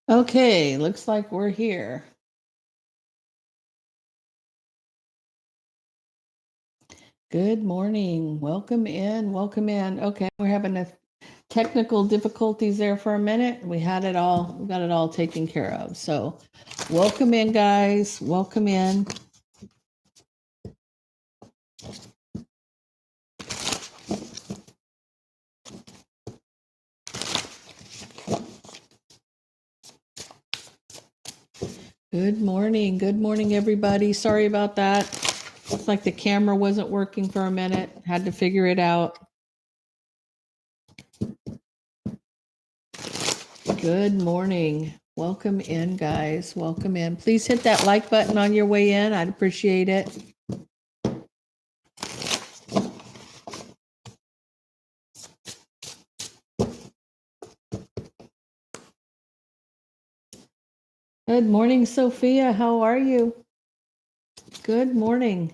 Okay, looks like we're here. Good morning. Welcome in. Welcome in. Okay, we're having a technical difficulties there for a minute. We got it all taken care of. So, welcome in, guys. Welcome in. Good morning. Good morning, everybody. Sorry about that. Looks like the camera wasn't working for a minute. Had to figure it out. Good morning. Welcome in, guys. Welcome in. Please hit that like button on your way in. I'd appreciate it. Good morning, Sophia. How are you? Good morning.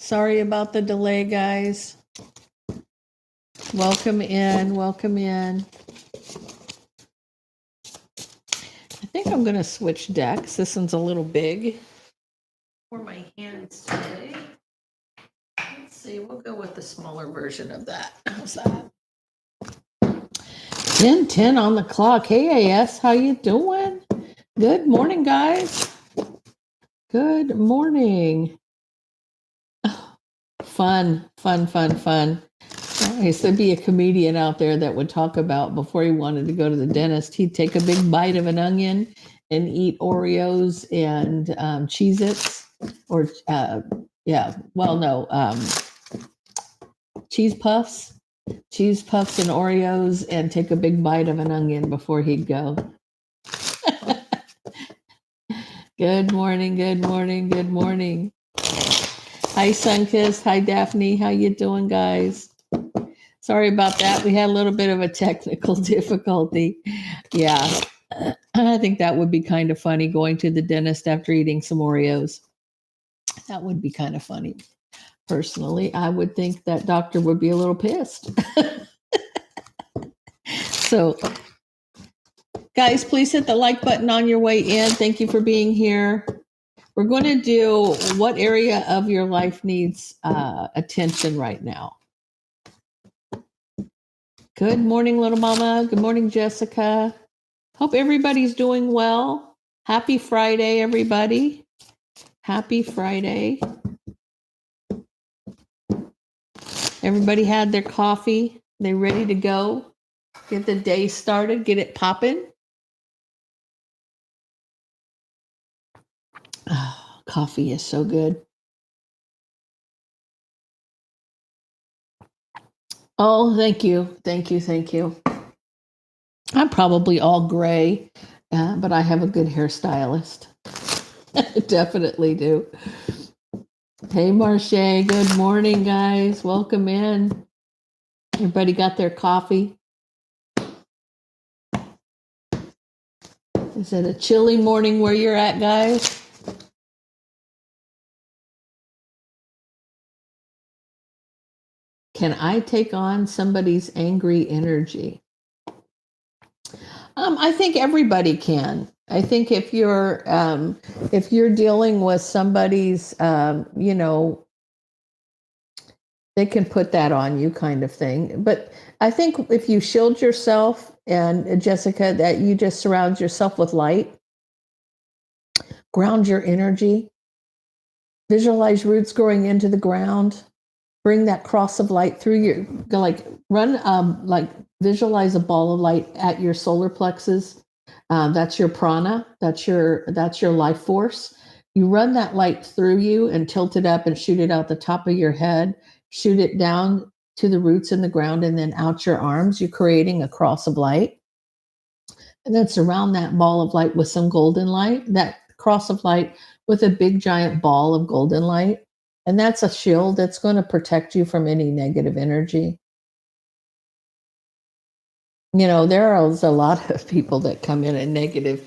Sorry about the delay, guys. Welcome in. Welcome in. I think I'm going to switch decks. This one's a little big for my hands today. Let's see. We'll go with the smaller version of that. How's that? 10:10 on the clock. Hey, AS, how you doing? Good morning, guys. Good morning. Fun. I used to be a comedian out there that would talk about before he wanted to go to the dentist, he'd take a big bite of an onion and eat Oreos and Cheez-Its or, cheese puffs and Oreos and take a big bite of an onion before he'd go. Good morning. Hi, Sunkist. Hi, Daphne. How you doing, guys? Sorry about that. We had a little bit of a technical difficulty. Yeah. I think that would be kind of funny, going to the dentist after eating some Oreos. That would be kind of funny. Personally, I would think that doctor would be a little pissed. So, guys, please hit the like button on your way in. Thank you for being here. We're going to do what area of your life needs attention right now. Good morning, little mama. Good morning, Jessica. Hope everybody's doing well. Happy Friday, everybody. Happy Friday. Everybody had their coffee. They ready to go. Get the day started. Get it popping. Oh, coffee is so good. Oh, thank you. I'm probably all gray, but I have a good hairstylist. I definitely do. Hey, Marche. Good morning, guys. Welcome in. Everybody got their coffee? Is it a chilly morning where you're at, guys? Can I take on somebody's angry energy? I think everybody can. I think if you're dealing with somebody's, they can put that on you, kind of thing. But I think if you shield yourself, and Jessica, that you just surround yourself with light, ground your energy, visualize roots growing into the ground, bring that cross of light through your, visualize a ball of light at your solar plexus. That's your prana. That's your life force. You run that light through you and tilt it up and shoot it out the top of your head. Shoot it down to the roots in the ground and then out your arms. You're creating a cross of light. And then surround that ball of light with some golden light. That cross of light with a big giant ball of golden light. And that's a shield that's going to protect you from any negative energy. There are a lot of people that come in a negative,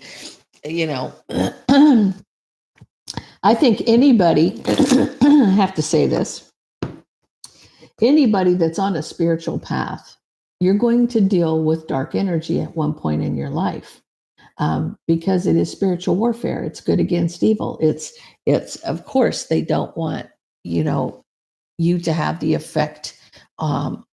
I think anybody, I have to say this, anybody that's on a spiritual path, you're going to deal with dark energy at one point in your life, because it is spiritual warfare. It's good against evil. It's of course they don't want, you know, you to have the effect on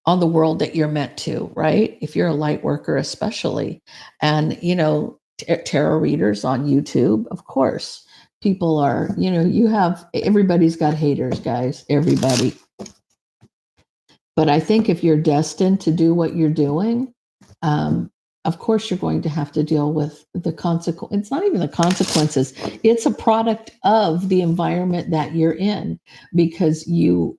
the world that you're meant to, right? If you're a light worker, especially. And, you know, tarot readers on YouTube, of course, people are, you know, everybody's got haters, guys, everybody. But I think if you're destined to do what you're doing, of course, you're going to have to deal with the consequence. It's not even the consequences. It's a product of the environment that you're in, because you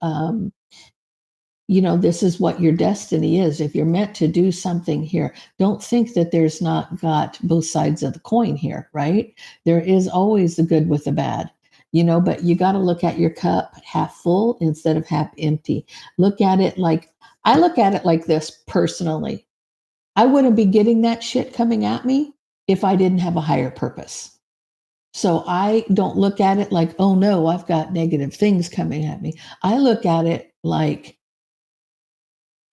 know, this is what your destiny is. If you're meant to do something here, don't think that there's not got both sides of the coin here, right? There is always the good with the bad, you know, but you got to look at your cup half full instead of half empty. I look at it like this personally. I wouldn't be getting that shit coming at me if I didn't have a higher purpose. So I don't look at it like, oh no, I've got negative things coming at me. I look at it like,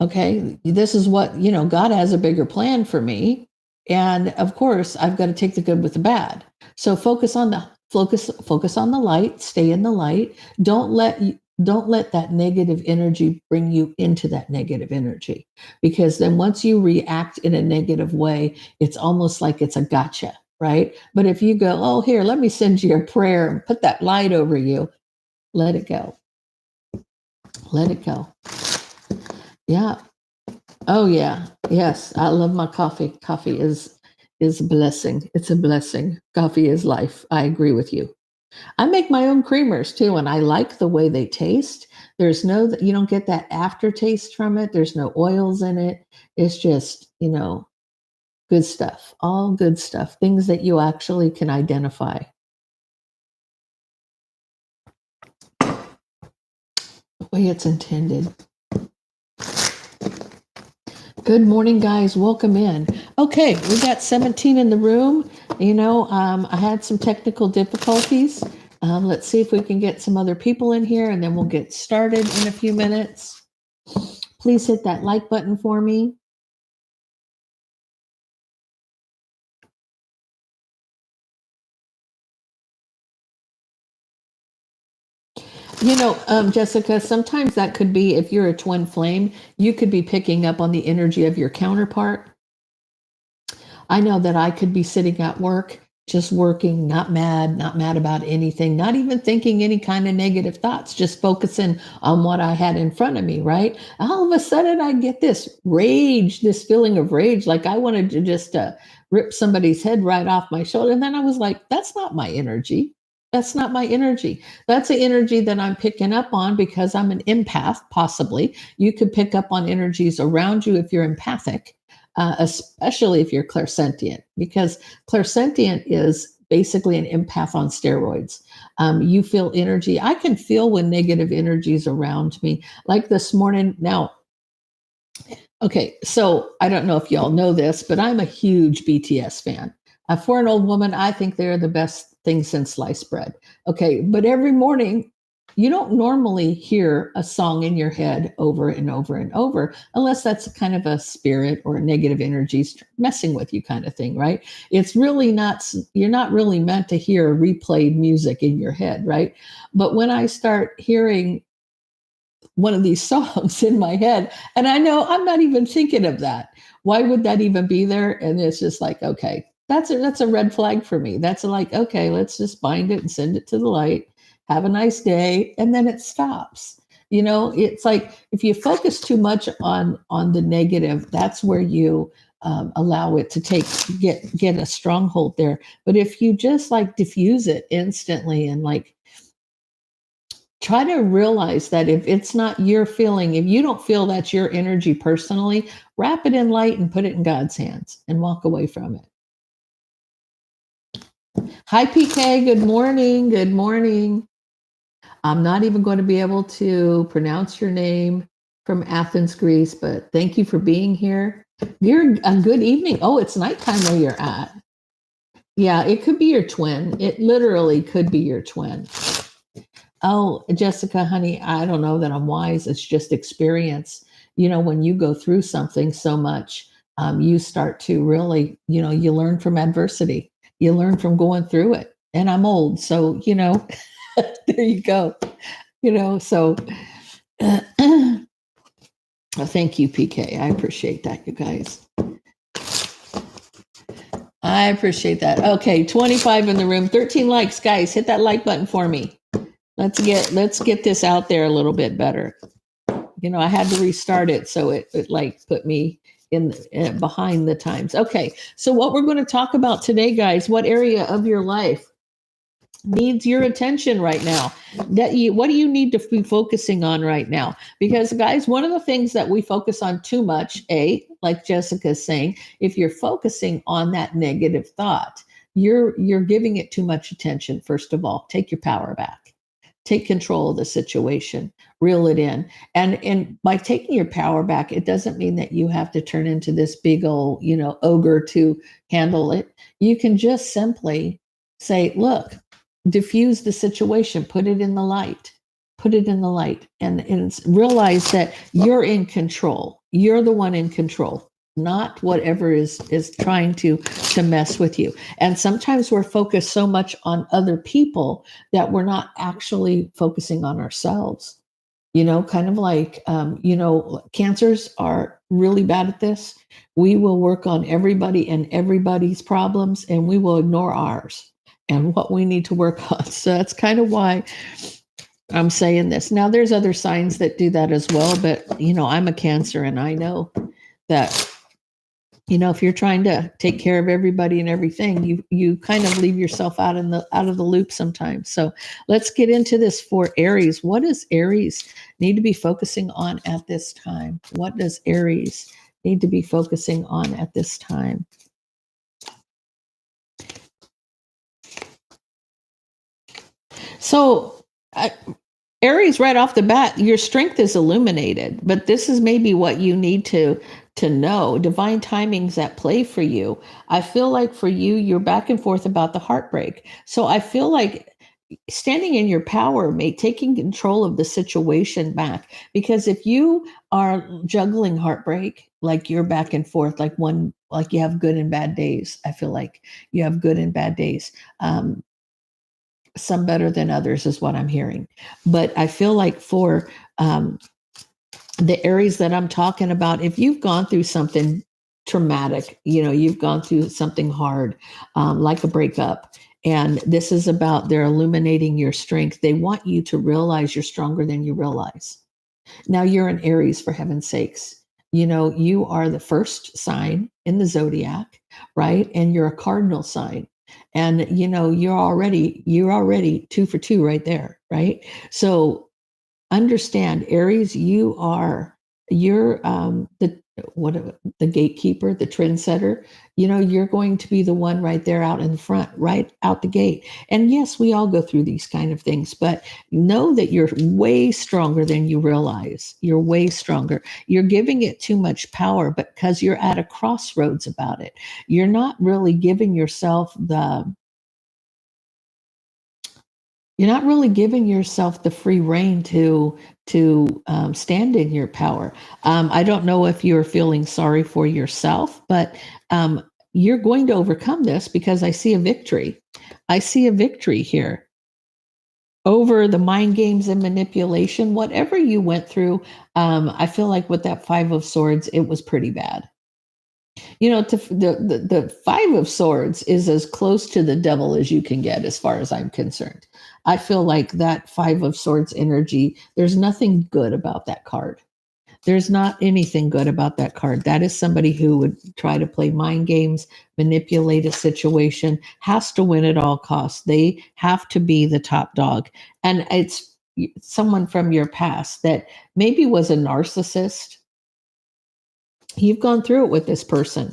okay, this is what, you know, God has a bigger plan for me. And of course, I've got to take the good with the bad. So focus on the light, stay in the light. Don't let that negative energy bring you into that negative energy, because then once you react in a negative way, it's almost like it's a gotcha, right? But if you go, oh, here, let me send you a prayer and put that light over you, let it go. Let it go. Yeah. Oh yeah. Yes. I love my coffee. Coffee is a blessing. It's a blessing. Coffee is life. I agree with you. I make my own creamers too, and I like the way they taste. You don't get that aftertaste from it. There's no oils in it. It's just, you know, good stuff. All good stuff. Things that you actually can identify. The way it's intended. Good morning, guys. Welcome in. Okay, we got 17 in the room. You know, I had some technical difficulties. Let's see if we can get some other people in here, and then we'll get started in a few minutes. Please hit that like button for me. You know, Jessica, sometimes that could be, if you're a twin flame, you could be picking up on the energy of your counterpart. I know that I could be sitting at work, just working, not mad about anything, not even thinking any kind of negative thoughts, just focusing on what I had in front of me, right? All of a sudden, I get this rage, this feeling of rage, like I wanted to just rip somebody's head right off my shoulder. And then I was like, that's not my energy. That's not my energy. That's the energy that I'm picking up on because I'm an empath, possibly. You could pick up on energies around you if you're empathic. Especially if you're clairsentient, because clairsentient is basically an empath on steroids. You feel energy. I can feel when negative energy is around me. Like this morning. Now, okay, so I don't know if y'all know this, but I'm a huge BTS fan. For an old woman, I think they're the best thing since sliced bread. Okay, but every morning, you don't normally hear a song in your head over and over and over, unless that's kind of a spirit or a negative energy messing with you kind of thing, right? It's really not, you're not really meant to hear replayed music in your head, right? But when I start hearing one of these songs in my head, and I know I'm not even thinking of that, why would that even be there? And it's just like, okay, that's a red flag for me. That's like, okay, let's just bind it and send it to the light. Have a nice day, and then it stops. You know, it's like if you focus too much on the negative, that's where you allow it to get a stronghold there. But if you just like diffuse it instantly and like try to realize that if it's not your feeling, if you don't feel that's your energy personally, wrap it in light and put it in God's hands and walk away from it. Hi, PK. Good morning. Good morning. I'm not even going to be able to pronounce your name from Athens, Greece, but thank you for being here. You're a good evening. Oh, it's nighttime where you're at. Yeah, it could be your twin. It literally could be your twin. Oh, Jessica, honey, I don't know that I'm wise. It's just experience. When you go through something so much, you start to really, you learn from adversity. You learn from going through it. And I'm old, so there you go. So thank you, PK. I appreciate that, you guys. I appreciate that. Okay, 25 in the room, 13 likes, guys. Hit that like button for me. Let's get this out there a little bit better. I had to restart it, so it like put me in behind the times. Okay, so what we're going to talk about today, guys, what area of your life needs your attention right now? What do you need to be focusing on right now? Because, guys, one of the things that we focus on too much, like Jessica's saying, if you're focusing on that negative thought, you're giving it too much attention. First of all, take your power back. Take control of the situation, reel it in. And by taking your power back, it doesn't mean that you have to turn into this big old, ogre to handle it. You can just simply say, look, diffuse the situation, put it in the light, and realize that you're in control. You're the one in control, not whatever is trying to mess with you. And sometimes we're focused so much on other people that we're not actually focusing on ourselves. Kind of like, cancers are really bad at this. We will work on everybody and everybody's problems, and we will ignore ours and what we need to work on. So that's kind of why I'm saying this. Now, there's other signs that do that as well, but, I'm a Cancer, and I know that, if you're trying to take care of everybody and everything, you kind of leave yourself out of the loop sometimes. So let's get into this for Aries. What does Aries need to be focusing on at this time? What does Aries need to be focusing on at this time? So, Aries, right off the bat, your strength is illuminated, but this is maybe what you need to know. Divine timing's at play for you. I feel like for you, you're back and forth about the heartbreak. So I feel like standing in your power, taking control of the situation back. Because if you are juggling heartbreak, like you're back and forth, like you have good and bad days. I feel like you have good and bad days. Some better than others is what I'm hearing. But I feel like for the Aries that I'm talking about, if you've gone through something traumatic, you've gone through something hard, like a breakup, and this is about they're illuminating your strength. They want you to realize you're stronger than you realize. Now, you're an Aries, for heaven's sakes. You are the first sign in the zodiac, right? And you're a cardinal sign. And you're already 2 for 2 right there, right? So understand, Aries, you're the gatekeeper, the trendsetter. You're going to be the one right there out in front, right out the gate. And yes, we all go through these kind of things, but know that you're way stronger than you realize. You're way stronger. You're giving it too much power, but because you're at a crossroads about it, you're not really giving yourself the free reign to stand in your power. I don't know if you're feeling sorry for yourself, but you're going to overcome this, because I see a victory. I see a victory here over the mind games and manipulation. Whatever you went through, I feel like with that 5 of Swords, it was pretty bad. The 5 of Swords is as close to the devil as you can get, as far as I'm concerned. I feel like that 5 of Swords energy, there's nothing good about that card. There's not anything good about that card. That is somebody who would try to play mind games, manipulate a situation, has to win at all costs. They have to be the top dog. And it's someone from your past that maybe was a narcissist. You've gone through it with this person.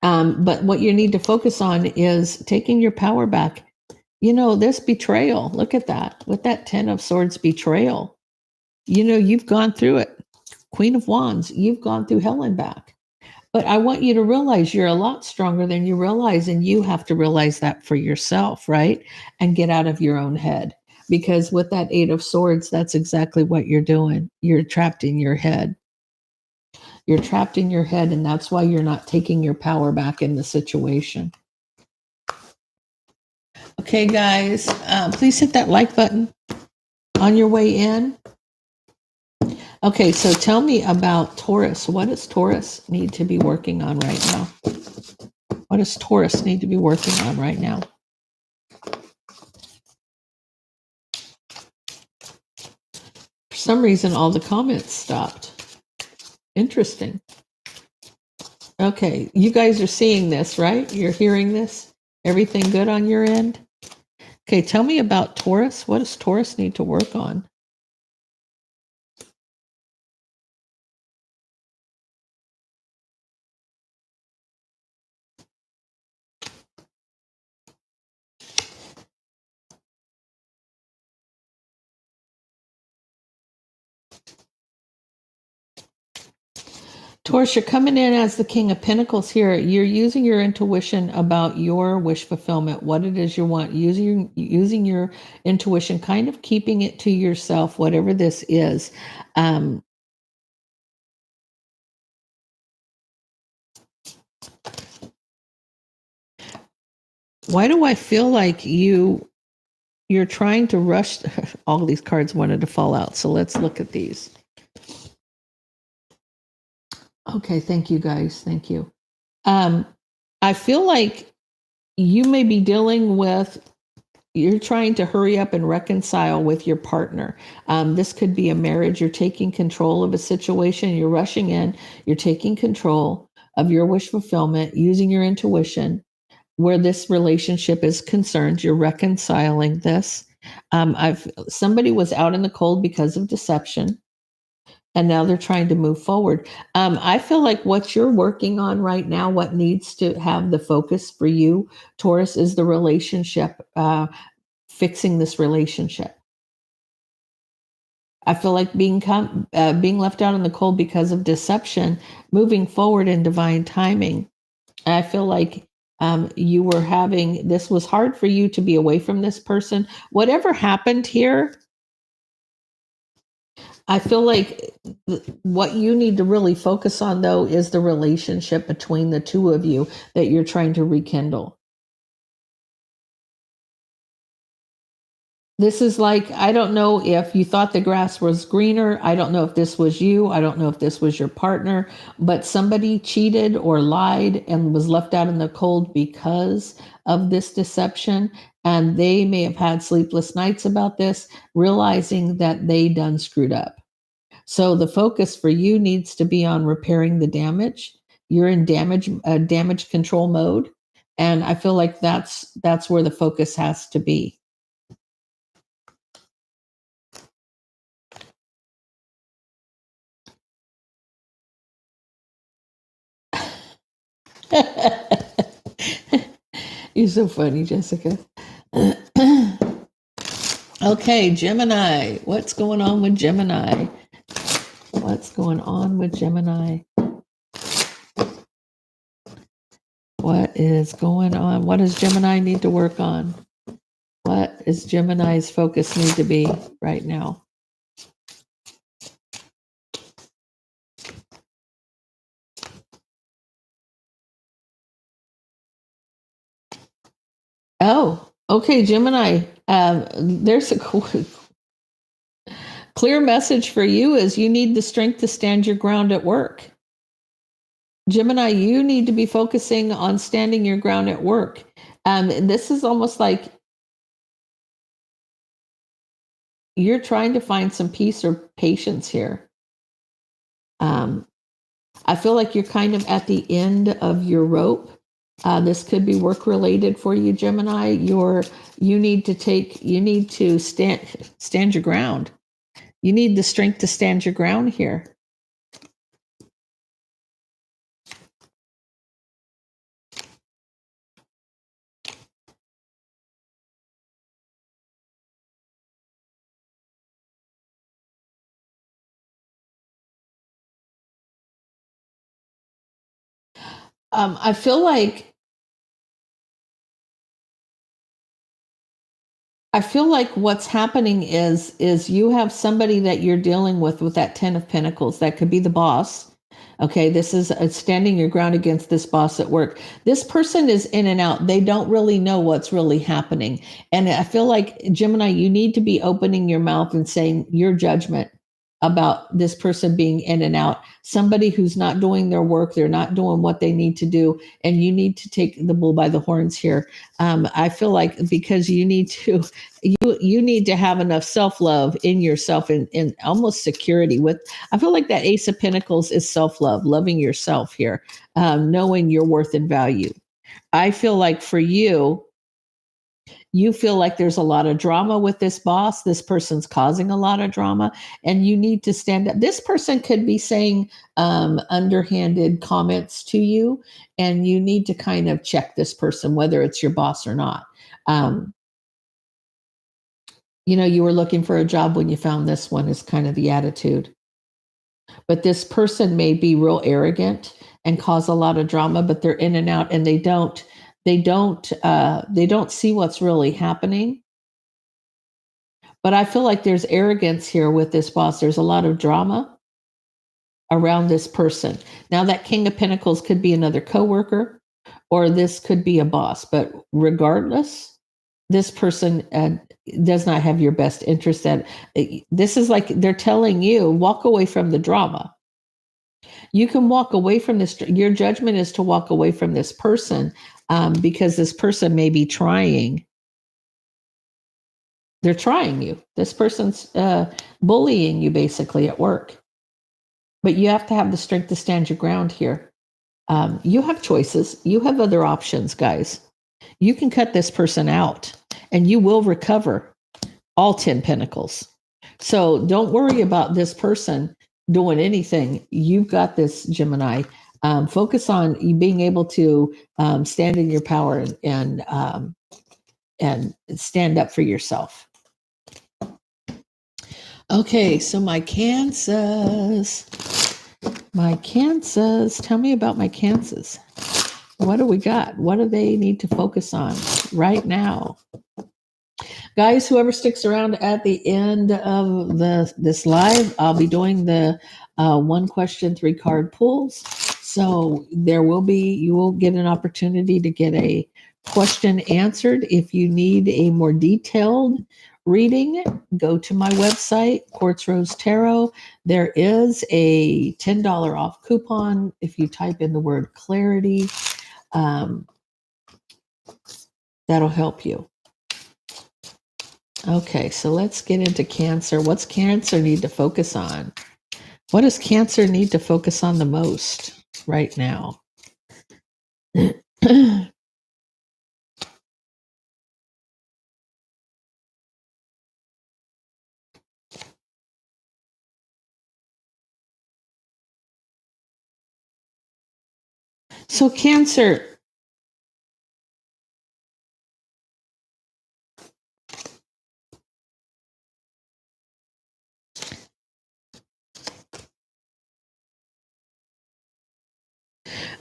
But what you need to focus on is taking your power back. This betrayal, look at that. With that 10 of Swords betrayal, you've gone through it. Queen of Wands, you've gone through hell and back. But I want you to realize you're a lot stronger than you realize, and you have to realize that for yourself, right? And get out of your own head. because with that Eight of Swords, that's exactly what you're doing. You're trapped in your head. You're trapped in your head, and that's why you're not taking your power back in the situation. Okay, guys, please hit that like button on your way in. Okay, so tell me about Taurus. What does Taurus need to be working on right now? What does Taurus need to be working on right now? For some reason, all the comments stopped. Interesting. Okay, you guys are seeing this, right? You're hearing this? Everything good on your end? Okay, tell me about Taurus. What does Taurus need to work on? Taurus, you're coming in as the King of Pentacles here. You're using your intuition about your wish fulfillment, what it is you want, using your intuition, kind of keeping it to yourself, whatever this is. Why do I feel like you're trying to rush? All these cards wanted to fall out, so let's look at these. Okay, thank you guys. Thank you. I feel like you may be dealing with, you're trying to hurry up and reconcile with your partner. This could be a marriage. You're taking control of a situation. You're rushing in. You're taking control of your wish fulfillment, using your intuition. Where this relationship is concerned, you're reconciling this. Somebody was out in the cold because of deception, and now they're trying to move forward. I feel like what you're working on right now, what needs to have the focus for you, Taurus, is the relationship, fixing this relationship. I feel like being left out in the cold because of deception, moving forward in divine timing. I feel like you were having, this was hard for you to be away from this person. Whatever happened here, I feel like what you need to really focus on, though, is the relationship between the two of you that you're trying to rekindle. This is like, I don't know if you thought the grass was greener. I don't know if this was you. I don't know if this was your partner, but somebody cheated or lied and was left out in the cold because of this deception. And they may have had sleepless nights about this, realizing that they done screwed up. So the focus for you needs to be on repairing the damage. You're in damage control mode. And I feel like that's where the focus has to be. You're so funny, Jessica. Okay, Gemini. What's going on with Gemini? What's going on with Gemini? What is going on? What does Gemini need to work on? What is Gemini's focus need to be right now? Oh, okay, Gemini. There's a clear message for you is you need the strength to stand your ground at work. Gemini, you need to be focusing on standing your ground at work. This is almost like you're trying to find some peace or patience here. I feel like you're kind of at the end of your rope. This could be work related for you, Gemini. You need to stand your ground. You need the strength to stand your ground here. I feel like I feel like what's happening is you have somebody that you're dealing with that 10 of Pentacles. That could be the boss. Okay, this is standing your ground against this boss at work. This person is in and out. They don't really know what's really happening. And I feel like, Gemini, you need to be opening your mouth and saying your judgment about this person being in and out. Somebody who's not doing their work, they're not doing what they need to do, and you need to take the bull by the horns here. I feel like, because you need to, you need to have enough self-love in yourself, and almost security with. I feel like that Ace of Pentacles is self-love, loving yourself here, knowing your worth and value. I feel like for you, you feel like there's a lot of drama with this boss. This person's causing a lot of drama, and you need to stand up. This person could be saying underhanded comments to you, and you need to kind of check this person, whether it's your boss or not. You were looking for a job when you found this one, is kind of the attitude. But this person may be real arrogant and cause a lot of drama, but they're in and out, and they don't see what's really happening. But I feel like there's arrogance here with this boss. There's a lot of drama around this person. Now, that King of Pentacles could be another coworker, or this could be a boss. But regardless, this person does not have your best interest. This is like they're telling you, walk away from the drama. You can walk away from this. Your judgment is to walk away from this person, because this person may be trying. They're trying you. This person's bullying you basically at work. But you have to have the strength to stand your ground here. You have choices. You have other options, guys. You can cut this person out, and you will recover all 10 Pentacles. So don't worry about this person doing anything. You've got this, Gemini. Focus on you being able to stand in your power and stand up for yourself. Okay, so my Cancers. Tell me about my Cancers. What do we got? What do they need to focus on right now? Guys, whoever sticks around at the end of this live, I'll be doing the 1 question, 3 card pulls. So you will get an opportunity to get a question answered. If you need a more detailed reading, go to my website, Quartz Rose Tarot. There is a $10 off coupon if you type in the word clarity. That'll help you. Okay, so let's get into Cancer. What's Cancer need to focus on? What does Cancer need to focus on the most right now? So Cancer,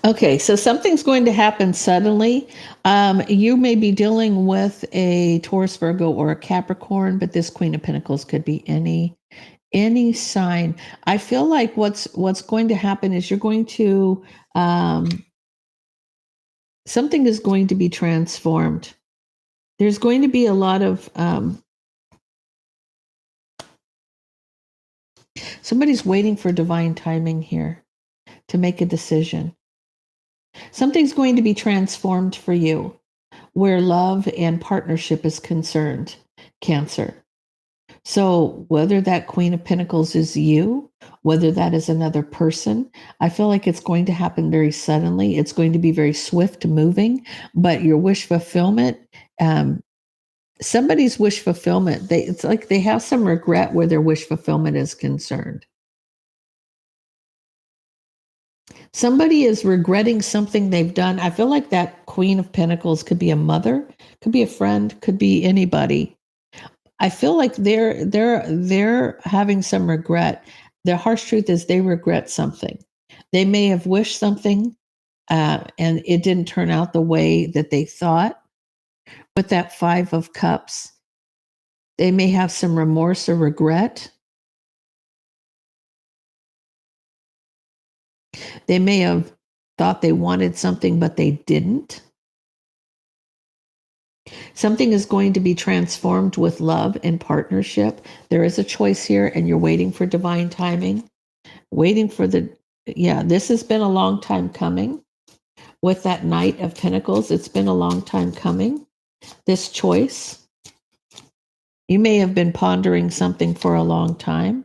okay, so something's going to happen suddenly. You may be dealing with a Taurus, Virgo, or a Capricorn, but this Queen of Pentacles could be any sign. I feel like what's going to happen is you're going to something is going to be transformed. There's going to be a lot of somebody's waiting for divine timing here to make a decision. Something's going to be transformed for you where love and partnership is concerned, Cancer. So whether that Queen of Pentacles is you, whether that is another person, I feel like it's going to happen very suddenly. It's going to be very swift moving, but your wish fulfillment, somebody's wish fulfillment, it's like they have some regret where their wish fulfillment is concerned. Somebody is regretting something they've done. I feel like that Queen of Pentacles could be a mother, could be a friend, could be anybody. I feel like they're having some regret. The harsh truth is they regret something. They may have wished something and it didn't turn out the way that they thought. With that 5 of Cups, They may have some remorse or regret. They may have thought they wanted something, but they didn't. Something is going to be transformed with love and partnership. There is a choice here, and you're waiting for divine timing. Waiting for this has been a long time coming. With that Knight of Pentacles, it's been a long time coming. This choice. You may have been pondering something for a long time.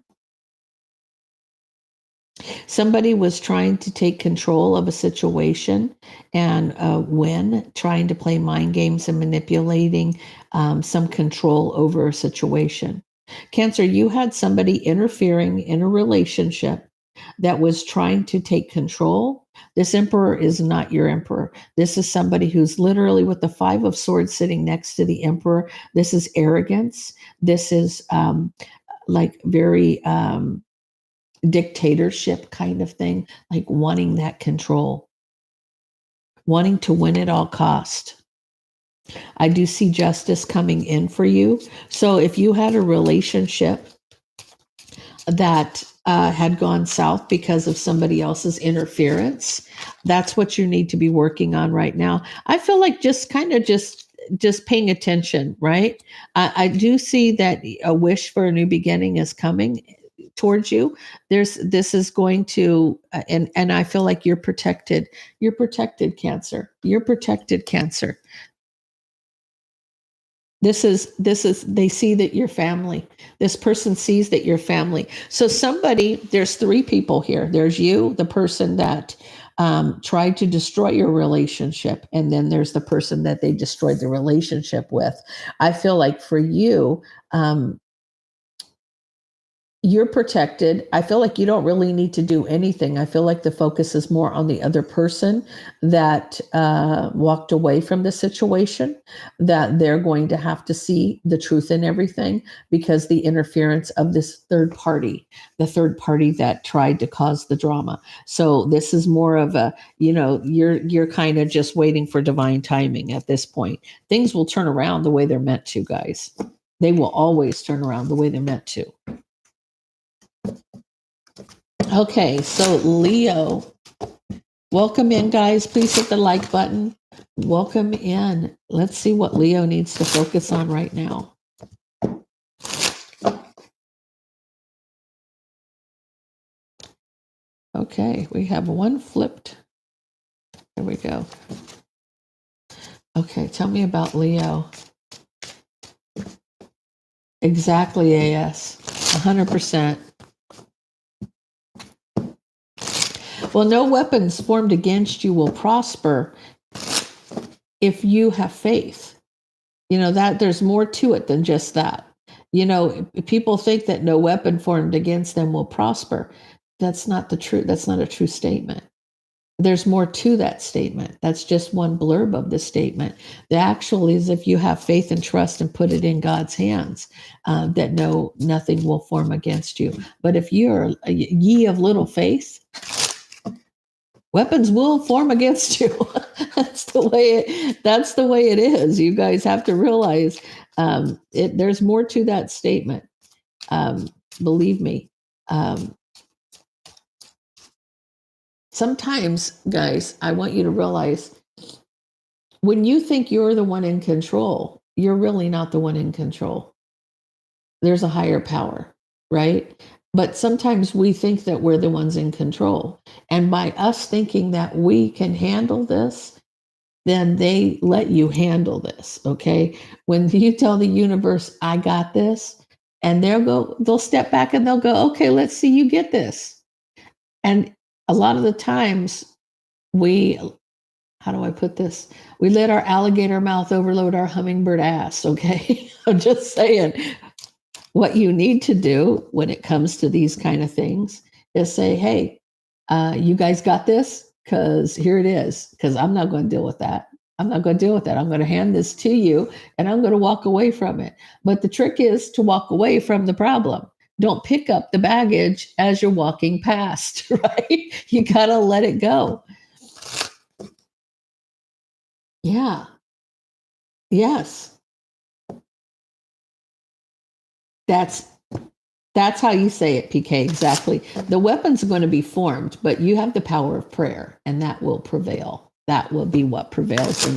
Somebody was trying to take control of a situation and win, trying to play mind games and manipulating some control over a situation. Cancer, you had somebody interfering in a relationship that was trying to take control. This emperor is not your emperor. This is somebody who's literally with the Five of Swords sitting next to the emperor. This is arrogance. This is like very dictatorship kind of thing, like wanting that control, wanting to win at all cost. I do see justice coming in for you. So if you had a relationship that had gone south because of somebody else's interference, that's what you need to be working on right now. I feel like just paying attention, right? I do see that a wish for a new beginning is coming towards you. This is going to and I feel like you're protected. You're protected, Cancer. You're protected, Cancer. This is they see that you're family. This person sees that you're family. So there's three people here. There's you, the person that tried to destroy your relationship, and then there's the person that they destroyed the relationship with. I feel like for you, you're protected. I feel like you don't really need to do anything. I feel like the focus is more on the other person that walked away from the situation, that they're going to have to see the truth in everything because the interference of this third party, the third party that tried to cause the drama. So this is more of a, you're kind of just waiting for divine timing at this point. Things will turn around the way they're meant to, guys. They will always turn around the way they're meant to. Okay, so Leo, welcome in, guys. Please hit the like button. Welcome in. Let's see what Leo needs to focus on right now. Okay, we have one flipped. There we go. Okay, tell me about Leo. Exactly, AS. 100%. Well, no weapons formed against you will prosper if you have faith. That there's more to it than just that. People think that no weapon formed against them will prosper. That's not the truth. That's not a true statement. There's more to that statement. That's just one blurb of the statement. The actual is if you have faith and trust and put it in God's hands, that nothing will form against you. But if you're ye of little faith, weapons will form against you. That's the way it is. You guys have to realize there's more to that statement. Believe me. Sometimes, guys, I want you to realize when you think you're the one in control, you're really not the one in control. There's a higher power, right? But sometimes we think that we're the ones in control. And by us thinking that we can handle this, then they let you handle this, okay? When you tell the universe, I got this, and they'll step back and they'll go, okay, let's see you get this. And a lot of the times how do I put this? We let our alligator mouth overload our hummingbird ass, okay? I'm just saying, what you need to do when it comes to these kind of things is say, hey, you guys got this? Because here it is. Because I'm not going to deal with that. I'm not going to deal with that. I'm going to hand this to you and I'm going to walk away from it. But the trick is to walk away from the problem. Don't pick up the baggage as you're walking past, right? You got to let it go. Yeah. Yes. That's how you say it, PK, exactly. The weapons are going to be formed, but you have the power of prayer, and that will prevail. That will be what prevails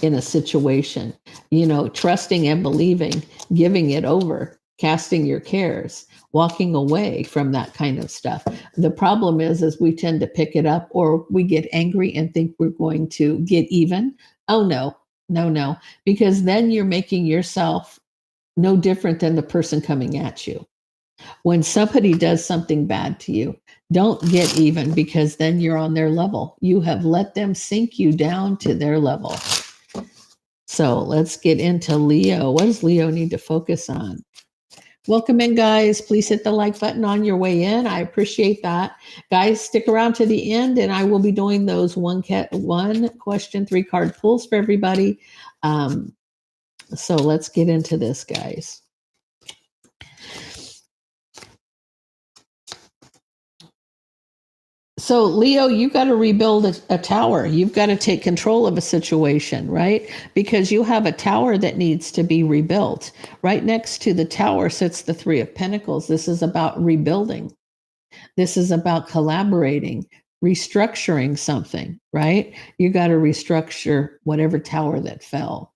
in a situation. Trusting and believing, giving it over, casting your cares, walking away from that kind of stuff. The problem is we tend to pick it up, or we get angry and think we're going to get even. Oh, no, no, no, because then you're making yourself no different than the person coming at you. When somebody does something bad to you, don't get even, because then you're on their level. You have let them sink you down to their level. So let's get into Leo. What does Leo need to focus on? Welcome in, guys. Please hit the like button on your way in. I appreciate that. Guys, stick around to the end, and I will be doing those one question, 3-card pulls for everybody. So let's get into this, guys. So, Leo, you've got to rebuild a tower. You've got to take control of a situation, right? Because you have a tower that needs to be rebuilt. Right next to the tower sits the 3 of Pentacles. This is about rebuilding. This is about collaborating, restructuring something, right? You got to restructure whatever tower that fell.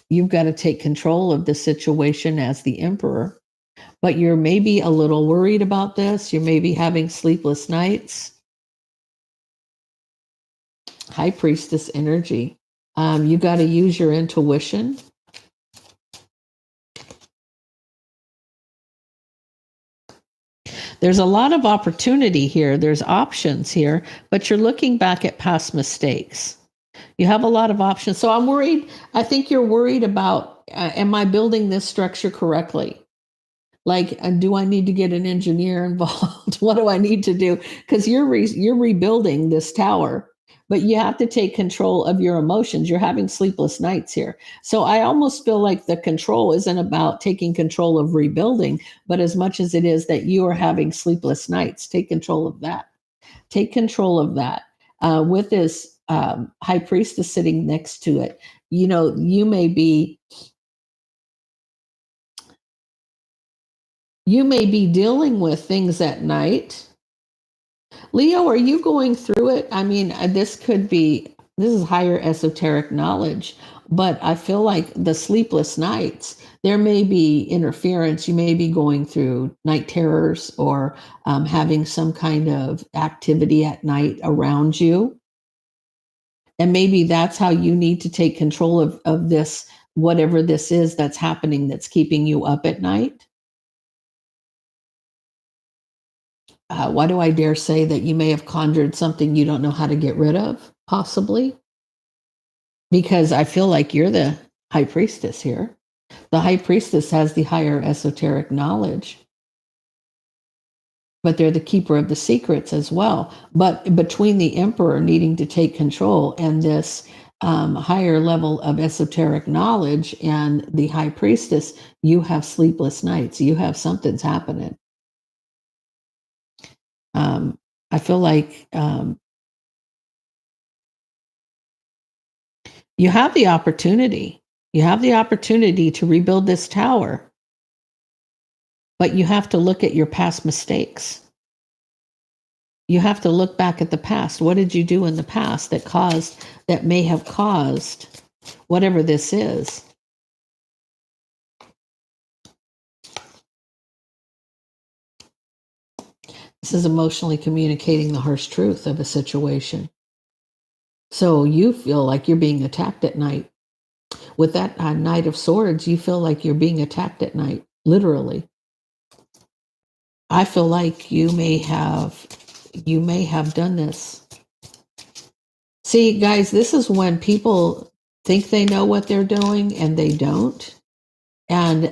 You've got to take control of the situation as the Emperor. But you're maybe a little worried about this. You may be having sleepless nights. High Priestess energy. You got to use your intuition. There's a lot of opportunity here. There's options here, but you're looking back at past mistakes. You have a lot of options. So I'm worried. I think you're worried about, am I building this structure correctly? Like, do I need to get an engineer involved? What do I need to do? Because you're rebuilding this tower, but you have to take control of your emotions. You're having sleepless nights here. So I almost feel like the control isn't about taking control of rebuilding, but as much as it is that you are having sleepless nights, take control of that. Take control of that. With this High Priestess sitting next to it, you may be dealing with things at night. Leo, are you going through it? I mean, this is higher esoteric knowledge, but I feel like the sleepless nights, there may be interference. You may be going through night terrors, or having some kind of activity at night around you. And maybe that's how you need to take control of this, whatever this is that's happening that's keeping you up at night. Why do I dare say that you may have conjured something you don't know how to get rid of, possibly? Because I feel like you're the High Priestess here. The High Priestess has the higher esoteric knowledge, but they're the keeper of the secrets as well. But between the Emperor needing to take control and this higher level of esoteric knowledge and the High Priestess, you have sleepless nights. You have something's happening. I feel like you have the opportunity. You have the opportunity to rebuild this tower, but you have to look at your past mistakes. You have to look back at the past. What did you do in the past that may have caused whatever this is? This is emotionally communicating the harsh truth of a situation. So you feel like you're being attacked at night. With that Knight of Swords, you feel like you're being attacked at night, literally. I feel like you may have done this. See, guys, this is when people think they know what they're doing and they don't. And,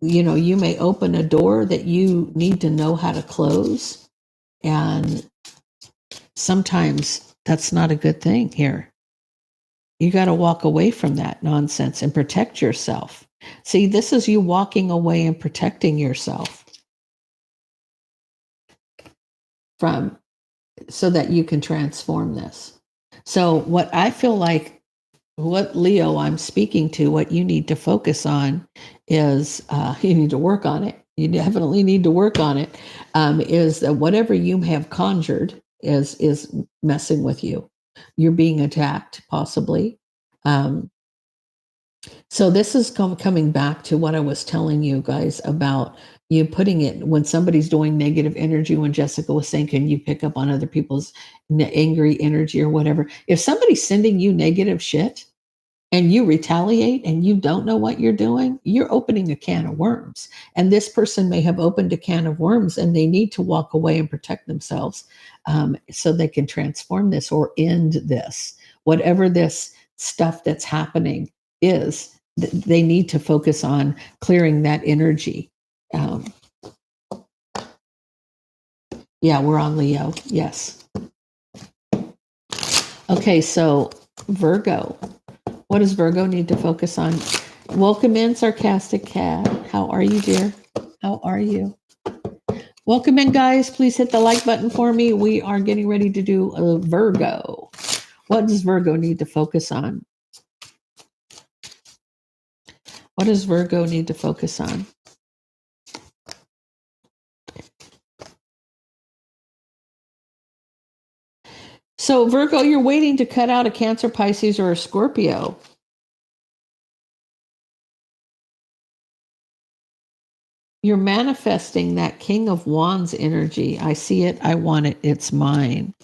you may open a door that you need to know how to close. And sometimes that's not a good thing here. You got to walk away from that nonsense and protect yourself. See, this is you walking away and protecting yourself so that you can transform this. So what I feel like, what Leo I'm speaking to, what you need to focus on is you need to work on it. You definitely need to work on it. Is that whatever you have conjured is messing with you. You're being attacked, possibly. Um, so this is coming back to what I was telling you guys about you putting it when somebody's doing negative energy. When Jessica was saying, "Can you pick up on other people's angry energy or whatever?" If somebody's sending you negative shit, and you retaliate and you don't know what you're doing, you're opening a can of worms. And this person may have opened a can of worms and they need to walk away and protect themselves so they can transform this or end this. Whatever this stuff that's happening is, they need to focus on clearing that energy. Um, yeah, we're on Leo. Yes. Okay, so Virgo. What does Virgo need to focus on? Welcome in, Sarcastic Cat. How are you, dear? How are you? Welcome in, guys. Please hit the like button for me. We are getting ready to do a Virgo. What does Virgo need to focus on? What does Virgo need to focus on? So, Virgo, you're waiting to cut out a Cancer, Pisces, or a Scorpio. You're manifesting that King of Wands energy. I see it. I want it. It's mine.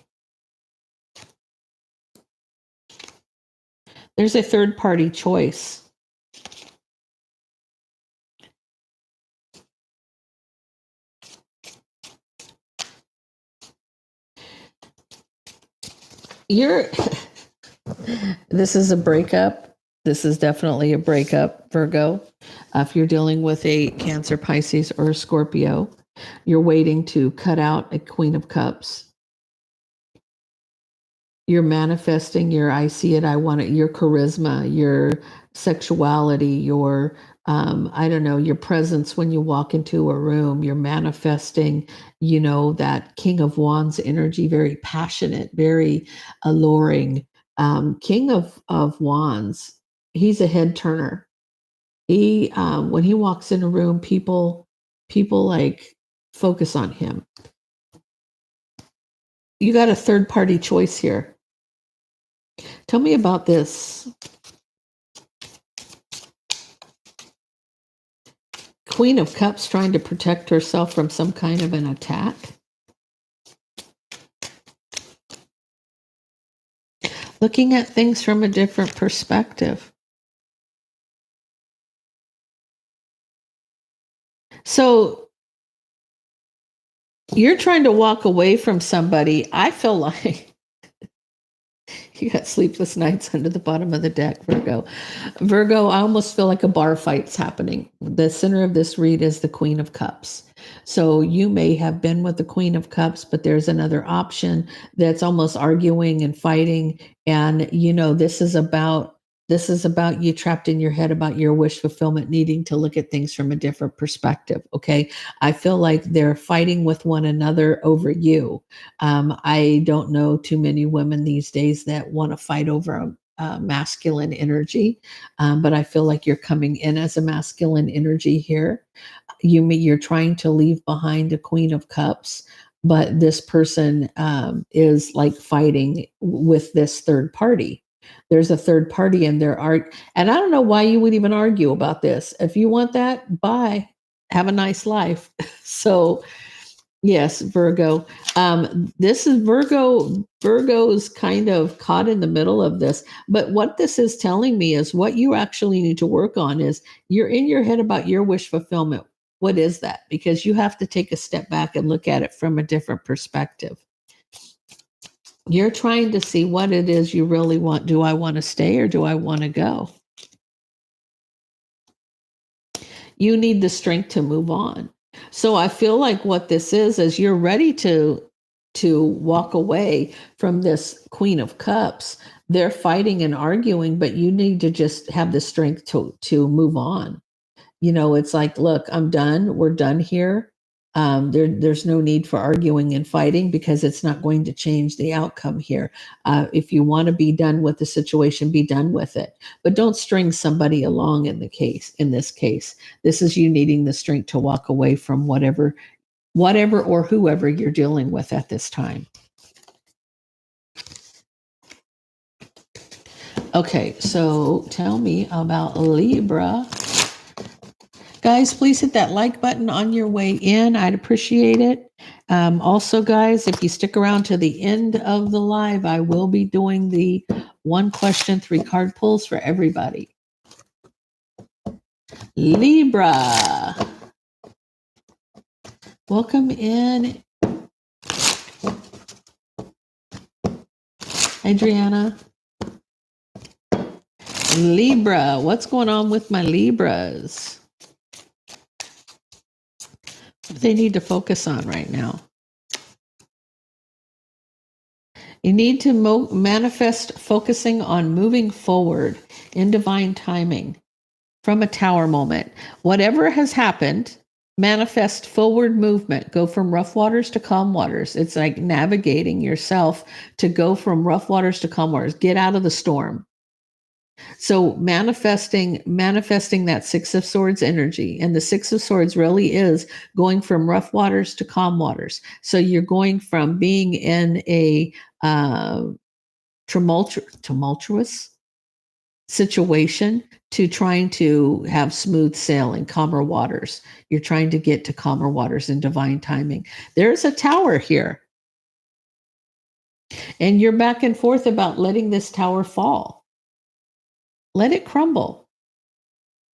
There's a third party choice. This is a breakup. This is definitely a breakup, Virgo. If you're dealing with a Cancer, Pisces, or a Scorpio, you're waiting to cut out a Queen of Cups. You're manifesting your I see it, I want it, your charisma, your sexuality, your I don't know, your presence when you walk into a room. You're manifesting, that King of Wands energy, very passionate, very alluring. King of Wands, he's a head turner. He when he walks in a room, people like focus on him. You got a third party choice here. Tell me about this. Queen of Cups trying to protect herself from some kind of an attack. Looking at things from a different perspective. So you're trying to walk away from somebody. I feel like you got sleepless nights under the bottom of the deck, Virgo. Virgo, I almost feel like a bar fight's happening. The center of this read is the Queen of Cups. So you may have been with the Queen of Cups, but there's another option that's almost arguing and fighting. And, this is about you trapped in your head about your wish fulfillment, needing to look at things from a different perspective. Okay. I feel like they're fighting with one another over you. I don't know too many women these days that want to fight over a masculine energy, but I feel like you're coming in as a masculine energy here. You're trying to leave behind a Queen of Cups, but this person is like fighting with this third party. There's a third party in their art, and I don't know why you would even argue about this. If you want that, bye. Have a nice life. So yes, Virgo. This is Virgo. Virgo's kind of caught in the middle of this. But what this is telling me is what you actually need to work on is you're in your head about your wish fulfillment. What is that? Because you have to take a step back and look at it from a different perspective. You're trying to see what it is you really want. Do I want to stay or do I want to go? You need the strength to move on. So I feel like what this is you're ready to walk away from this Queen of Cups. They're fighting and arguing, but you need to just have the strength to move on. It's like, look, I'm done. We're done here. There's no need for arguing and fighting because it's not going to change the outcome here. If you want to be done with the situation, be done with it. But don't string somebody along in the case. In this case, this is you needing the strength to walk away from whatever or whoever you're dealing with at this time. Okay, so tell me about Libra. Guys, please hit that like button on your way in. I'd appreciate it. Also, guys, if you stick around to the end of the live, I will be doing the 1 question, 3 card pulls for everybody. Libra. Welcome in. Adriana. Libra. What's going on with my Libras? What do they need to focus on right now? You need to manifest focusing on moving forward in divine timing from a Tower moment. Whatever has happened, manifest forward movement. Go from rough waters to calm waters. It's like navigating yourself to go from rough waters to calm waters. Get out of the storm. So manifesting that 6 of Swords energy, and the 6 of Swords really is going from rough waters to calm waters. So you're going from being in a tumultuous situation to trying to have smooth sailing, calmer waters. You're trying to get to calmer waters in divine timing. There's a Tower here, and you're back and forth about letting this Tower fall. Let it crumble.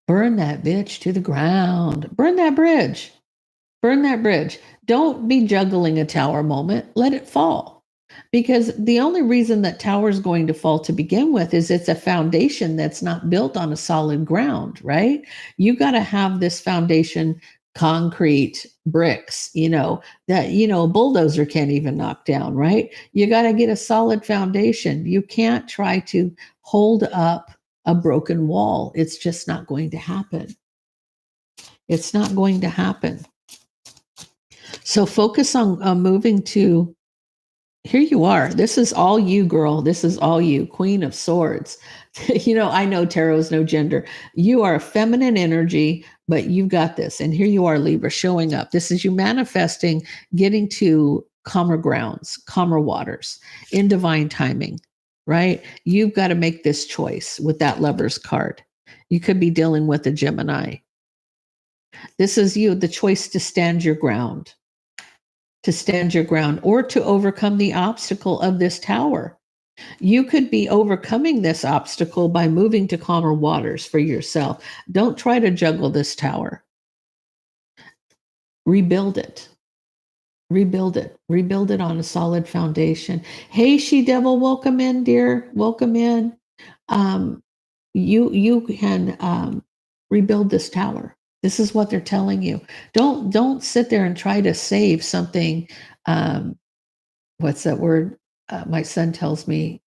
Burn that bitch to the ground. Burn that bridge. Burn that bridge. Don't be juggling a Tower moment. Let it fall. Because the only reason that Tower is going to fall to begin with is it's a foundation that's not built on a solid ground, right? You got to have this foundation, concrete bricks, that, a bulldozer can't even knock down, right? You got to get a solid foundation. You can't try to hold up a broken wall. It's just not going to happen. It's not going to happen. So focus on moving to, here you are. This is all you, girl. This is all you, Queen of Swords. I know tarot's no gender. You are a feminine energy, but you've got this. And here you are, Libra, showing up. This is you manifesting, getting to calmer grounds, calmer waters in divine timing. Right? You've got to make this choice with that Lover's card. You could be dealing with a Gemini. This is you, the choice to stand your ground, or to overcome the obstacle of this Tower. You could be overcoming this obstacle by moving to calmer waters for yourself. Don't try to juggle this Tower. Rebuild it. Rebuild it on a solid foundation. Hey, She-Devil, welcome in, dear. Welcome in. You can rebuild this Tower. This is what they're telling you. Don't sit there and try to save something. What's that word? My son tells me,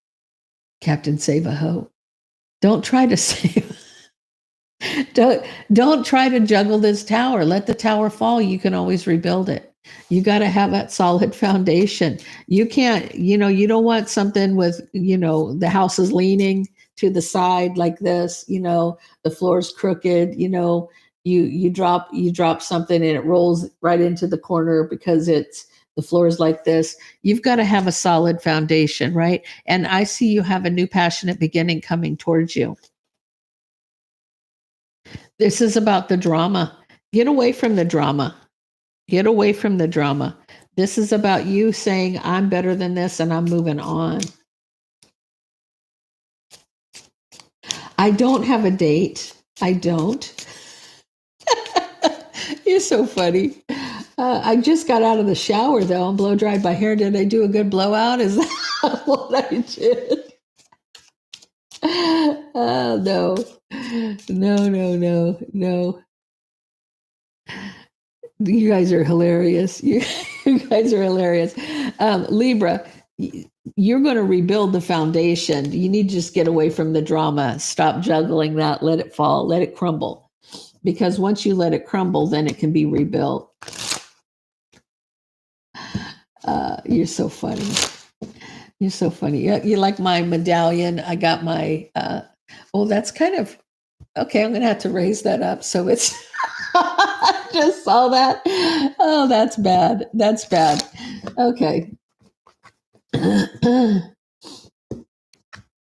Captain Save-A-Ho. Don't try to save. Don't try to juggle this Tower. Let the Tower fall. You can always rebuild it. You got to have that solid foundation. You can't, you don't want something with, the house is leaning to the side like this, the floor's crooked, you drop something and it rolls right into the corner because the floor is like this. You've got to have a solid foundation, right? And I see you have a new passionate beginning coming towards you. This is about the drama. Get away from the drama. Get away from the drama. This is about you saying, I'm better than this and I'm moving on. I don't have a date. I don't. You're so funny. I just got out of the shower though and blow dried my hair. Did I do a good blowout? Is that what I did? No. You guys are hilarious. You guys are hilarious. Libra, you're going to rebuild the foundation. You need to just get away from the drama. Stop juggling that. Let it fall. Let it crumble. Because once you let it crumble, then it can be rebuilt. You're so funny. You're so funny. You like my medallion? I got my, oh, that's kind of, okay, I'm going to have to raise that up. So it's, I just saw that. Oh, that's bad. That's bad. Okay.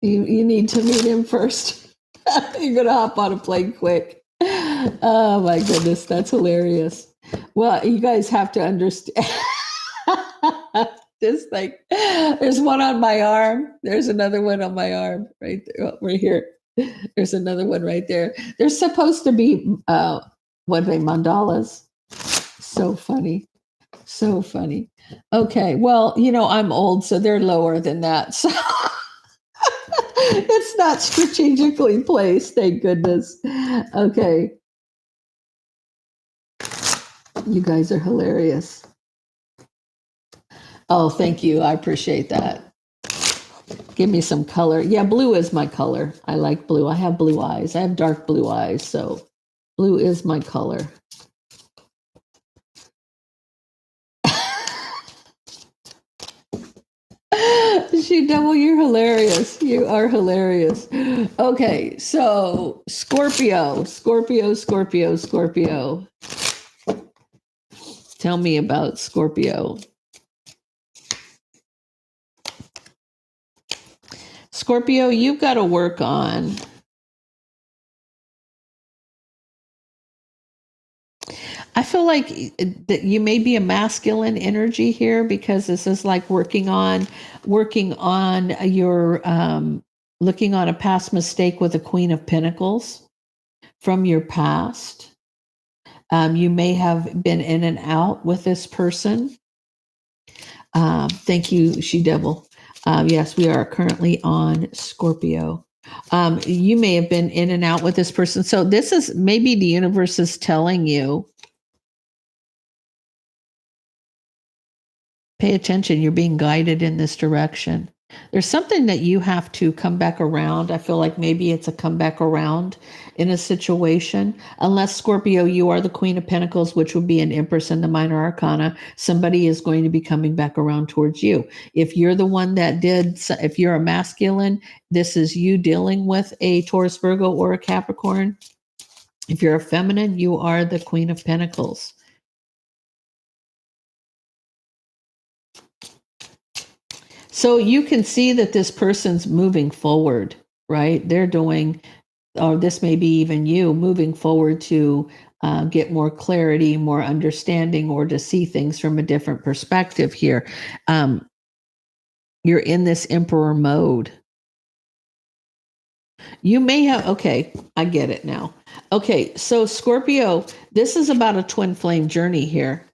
You need to meet him first. You're going to hop on a plane quick. Oh my goodness. That's hilarious. Well, you guys have to understand. Just like there's one on my arm. There's another one on my arm right there, right here. There's another one right there. There's supposed to be what are they, mandalas? So funny. So funny. Okay. Well, I'm old, so they're lower than that. So it's not strategically placed, thank goodness. Okay. You guys are hilarious. Oh, thank you. I appreciate that. Give me some color. Yeah, blue is my color. I like blue. I have blue eyes. I have dark blue eyes, so blue is my color. She Devil, you're hilarious. You are hilarious. Okay, so Scorpio. Tell me about Scorpio. Scorpio, you've got to work on. I feel like that you may be a masculine energy here, because this is like working on your looking on a past mistake with a Queen of Pentacles from your past. You may have been in and out with this person. Thank you, She Devil. Yes, we are currently on Scorpio. You may have been in and out with this person. So this is maybe the universe is telling you, pay attention, you're being guided in this direction. There's something that you have to come back around. I feel like maybe it's a comeback around in a situation. Unless, Scorpio, you are the Queen of Pentacles, which would be an Empress in the Minor Arcana. Somebody is going to be coming back around towards you. If you're the one that if you're a masculine, this is you dealing with a Taurus, Virgo, or a Capricorn. If you're a feminine, you are the Queen of Pentacles. So you can see that this person's moving forward, right? They're doing, or this may be even you moving forward to get more clarity, more understanding, or to see things from a different perspective here. You're in this emperor mode. You may have, okay, I get it now. Okay, so Scorpio, this is about a twin flame journey here.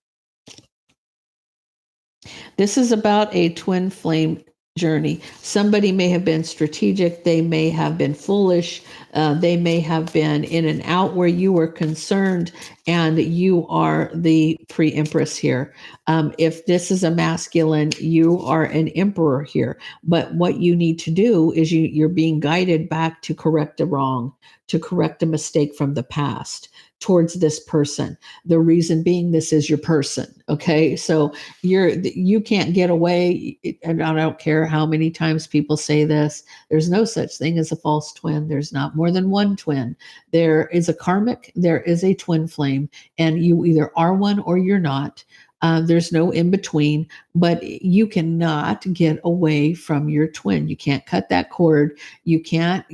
This is about a twin flame journey. Somebody may have been strategic. They may have been foolish. They may have been in and out where you were concerned, and you are the pre-empress here. If this is a masculine, you are an emperor here. But what you need to do is you're being guided back to correct a wrong, to correct a mistake from the past towards this person. The reason being, this is your person. Okay. So you can't get away. And I don't care how many times people say this. There's no such thing as a false twin. There's not more than one twin. There is a karmic, there is a twin flame, and you either are one or you're not. There's no in between, but you cannot get away from your twin. You can't cut that cord. You can't,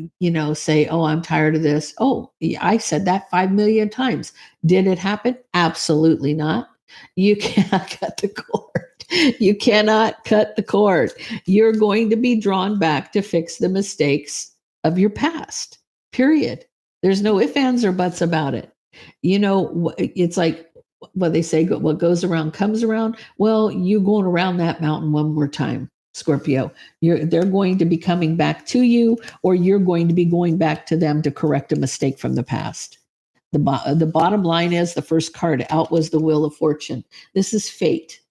say, oh, I'm tired of this. Oh, I said that 5 million times. Did it happen? Absolutely not. You cannot cut the cord. You cannot cut the cord. You're going to be drawn back to fix the mistakes of your past, period. There's no ifs, ands, or buts about it. It's like, what they say, what goes around comes around. Well, you going around that mountain one more time, Scorpio. They're going to be coming back to you, or you're going to be going back to them to correct a mistake from the past. The bottom line is, the first card out was the Wheel of Fortune. This is fate.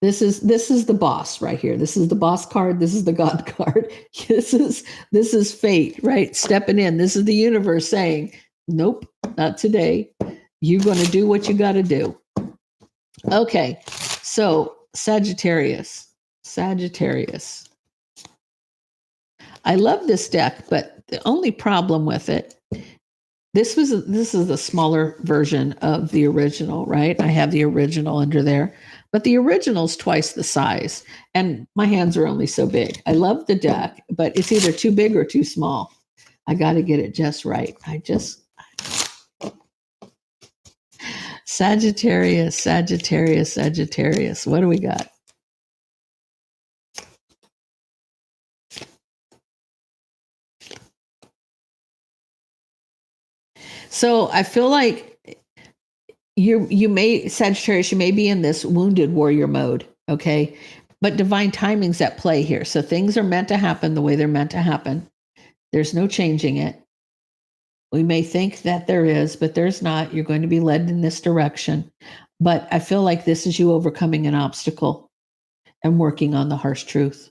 This is the boss right here. This is the boss card. This is the God card. This is fate, right? Stepping in. This is the universe saying, nope, not today. You're going to do what you got to do. Okay, so Sagittarius. Sagittarius. I love this deck, but the only problem with it, this is a smaller version of the original, right? I have the original under there, but the original's twice the size, and my hands are only so big. I love the deck, but it's either too big or too small. I got to get it just right. Sagittarius, Sagittarius, Sagittarius. What do we got? So I feel like you may, Sagittarius, you may be in this wounded warrior mode, okay? But divine timing's at play here. So things are meant to happen the way they're meant to happen. There's no changing it. We may think that there is, but there's not. You're going to be led in this direction. But I feel like this is you overcoming an obstacle and working on the harsh truth.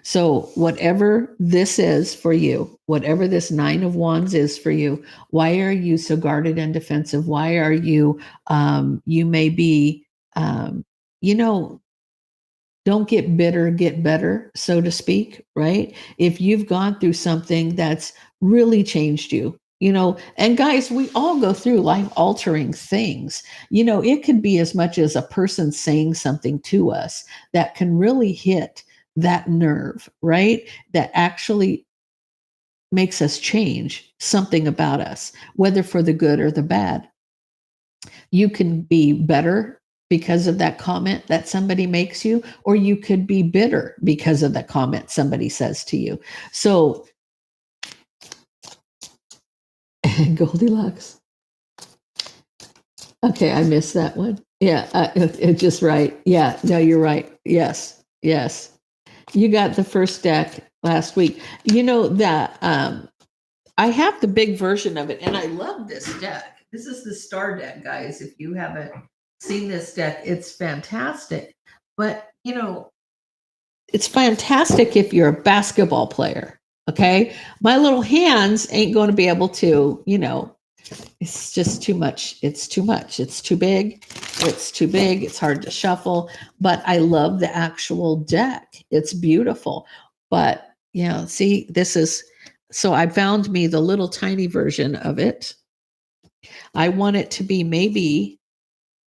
So whatever this is for you, whatever this 9 of Wands is for you, why are you so guarded and defensive? Why are you, you may be, you know, don't get bitter, get better, so to speak, right? If you've gone through something that's really changed you, you know, and guys, we all go through life altering things. You know, it could be as much as a person saying something to us that can really hit that nerve, right? That actually makes us change something about us, whether for the good or the bad. You can be better because of that comment that somebody makes you, or you could be bitter because of the comment somebody says to you. So, Goldilocks. Okay, I missed that one. Yeah, it's just right. Yeah, no, you're right. Yes, yes. You got the first deck last week. You know that I have the big version of it, and I love this deck. This is the Star deck, guys. If you haven't seen this deck, it's fantastic. But, you know, it's fantastic if you're a basketball player, okay? My little hands ain't going to be able to, you know, it's just too much. It's too much. It's too big. It's too big. It's hard to shuffle. But I love the actual deck. It's beautiful. But, you know, see, this is, so I found me the little tiny version of it. I want it to be maybe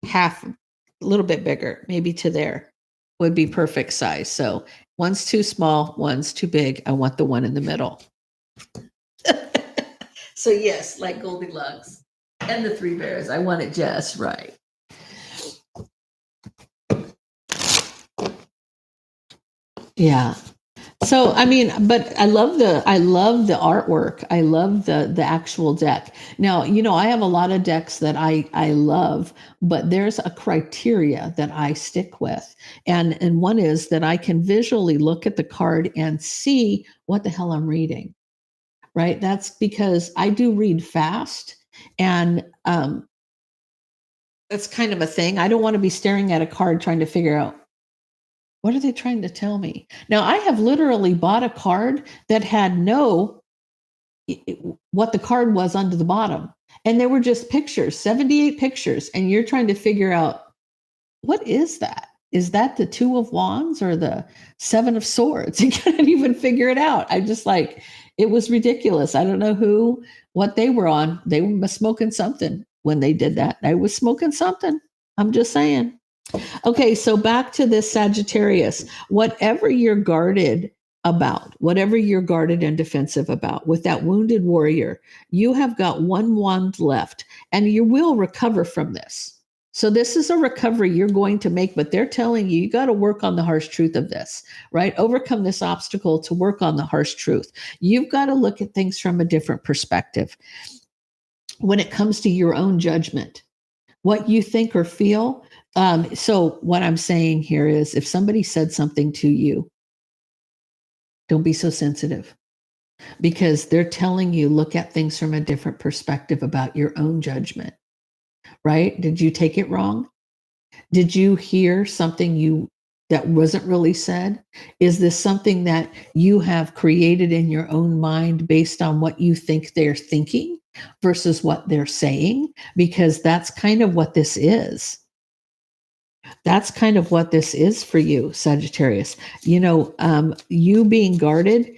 half, a little bit bigger, maybe to there would be perfect size. So one's too small, one's too big. I want the one in the middle. So yes, like Goldilocks and the 3 bears, I want it just right. Yeah. So I mean, but I love the artwork. I love the actual deck. Now, you know, I have a lot of decks that I love, but there's a criteria that I stick with. And one is that I can visually look at the card and see what the hell I'm reading. Right? That's because I do read fast, and that's kind of a thing. I don't want to be staring at a card trying to figure out what are they trying to tell me. Now, I have literally bought a card that had what the card was under the bottom, and they were just pictures, 78 pictures, and you're trying to figure out what is that? Is that the 2 of Wands or the 7 of Swords? You can't even figure it out. I just like, it was ridiculous. I don't know what they were on. They were smoking something when they did that. I was smoking something. I'm just saying. Okay, so back to this Sagittarius. Whatever you're guarded about, whatever you're guarded and defensive about, with that wounded warrior, you have got 1 wand left, and you will recover from this. So this is a recovery you're going to make, but they're telling you, you got to work on the harsh truth of this, right? Overcome this obstacle to work on the harsh truth. You've got to look at things from a different perspective. When it comes to your own judgment, what you think or feel. So what I'm saying here is, if somebody said something to you, don't be so sensitive, because they're telling you, look at things from a different perspective about your own judgment. Right? Did you take it wrong? Did you hear something that wasn't really said? Is this something that you have created in your own mind based on what you think they're thinking versus what they're saying? Because that's kind of what this is. That's kind of what this is for you, Sagittarius. You being guarded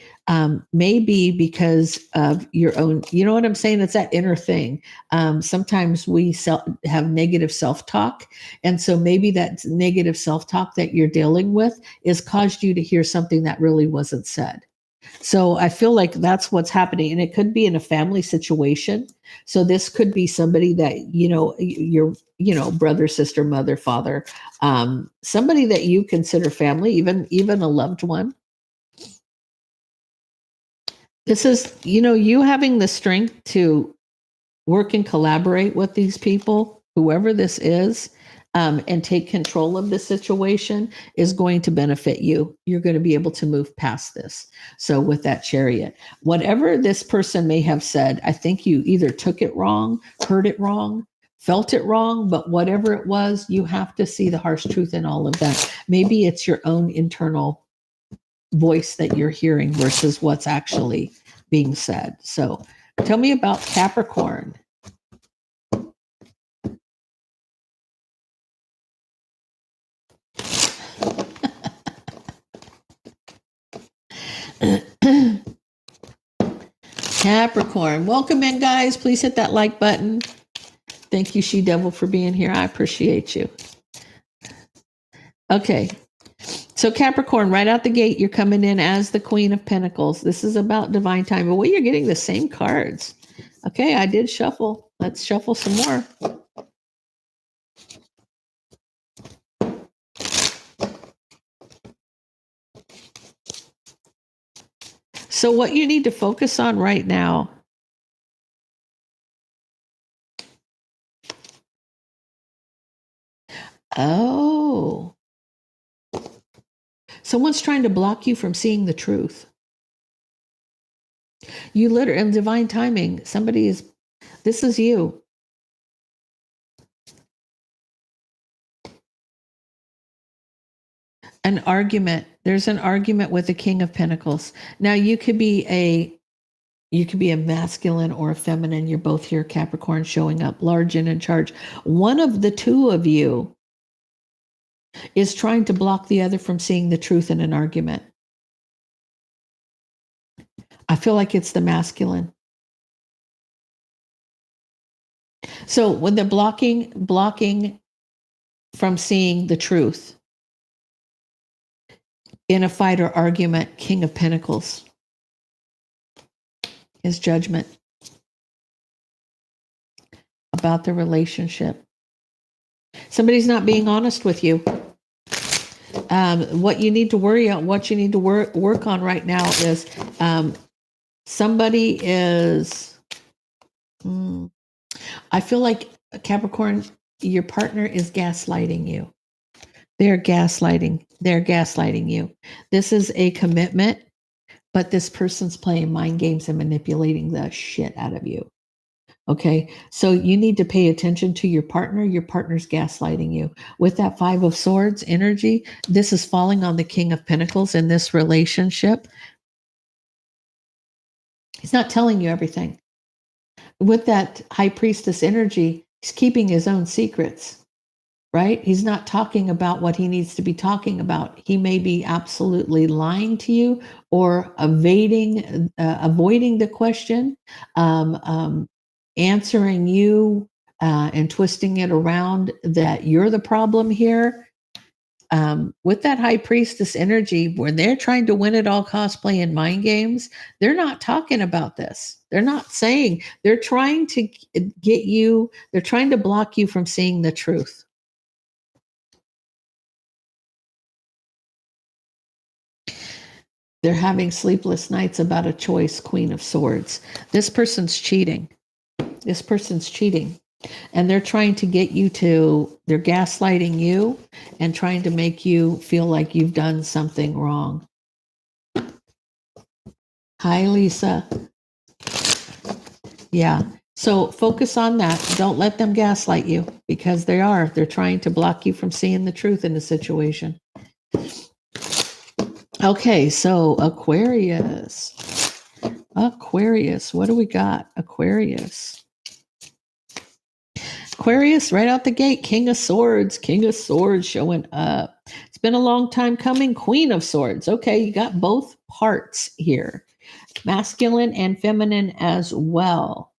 may be because of your own, you know what I'm saying? It's that inner thing. Sometimes we have negative self-talk. And so maybe that negative self-talk that you're dealing with has caused you to hear something that really wasn't said. So I feel like that's what's happening. And it could be in a family situation. So this could be somebody that, your, brother, sister, mother, father, somebody that you consider family, even a loved one. This is, you having the strength to work and collaborate with these people, whoever this is, and take control of the situation is going to benefit you. You're going to be able to move past this. So with that Chariot, whatever this person may have said, I think you either took it wrong, heard it wrong, felt it wrong, but whatever it was, you have to see the harsh truth in all of that. Maybe it's your own internal voice that you're hearing versus what's actually being said. So tell me about Capricorn. Capricorn, welcome in, guys. Please hit that like button. Thank you, She Devil, for being here. I appreciate you. Okay. So Capricorn, right out the gate, you're coming in as the Queen of Pentacles. This is about divine time. But well, you're getting the same cards. Okay, I did shuffle. Let's shuffle some more. So what you need to focus on right now. Oh. Someone's trying to block you from seeing the truth. You literally, in divine timing, this is you. An argument. There's an argument with the King of Pentacles. Now you could be a masculine or a feminine. You're both here, Capricorn, showing up large and in charge. One of the two of you is trying to block the other from seeing the truth in an argument. I feel like it's the masculine. So when they're blocking from seeing the truth in a fight or argument, King of Pentacles is judgment about the relationship. Somebody's not being honest with you. What you need to worry about, what you need to work on right now is somebody is, I feel like Capricorn, your partner is gaslighting you. They're gaslighting you. This is a commitment, but this person's playing mind games and manipulating the shit out of you. Okay, so you need to pay attention to your partner. Your partner's gaslighting you. With that Five of Swords energy, this is falling on the King of Pentacles in this relationship. He's not telling you everything. With that High Priestess energy, he's keeping his own secrets, right? He's not talking about what he needs to be talking about. He may be absolutely lying to you or avoiding the question, answering you and twisting it around that you're the problem here. With that High Priestess energy, when they're trying to win at all costs, playing mind games, they're not talking about this. They're not saying, they're trying to get you, they're trying to block you from seeing the truth. They're having sleepless nights about a choice, Queen of Swords. This person's cheating. And they're trying to get you they're gaslighting you and trying to make you feel like you've done something wrong. Hi, Lisa. Yeah. So focus on that. Don't let them gaslight you because they're trying to block you from seeing the truth in the situation. Okay. So Aquarius, what do we got? Aquarius, Aquarius, right out the gate, King of Swords showing up. It's been a long time coming, Queen of Swords. Okay, you got both parts here, masculine and feminine as well.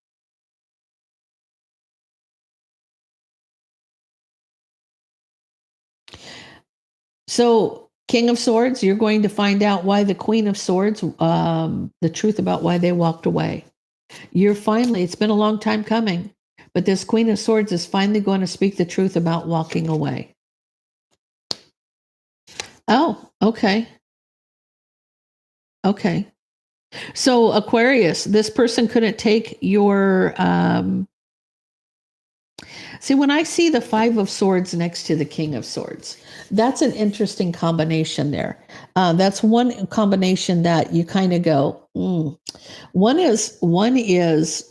So, King of Swords, you're going to find out why the Queen of Swords, the truth about why they walked away. It's been a long time coming, but this Queen of Swords is finally going to speak the truth about walking away. Oh, okay. Okay. So, Aquarius, this person couldn't take your. See, when I see the Five of Swords next to the King of Swords, that's an interesting combination there. That's one combination that you kind of go, One is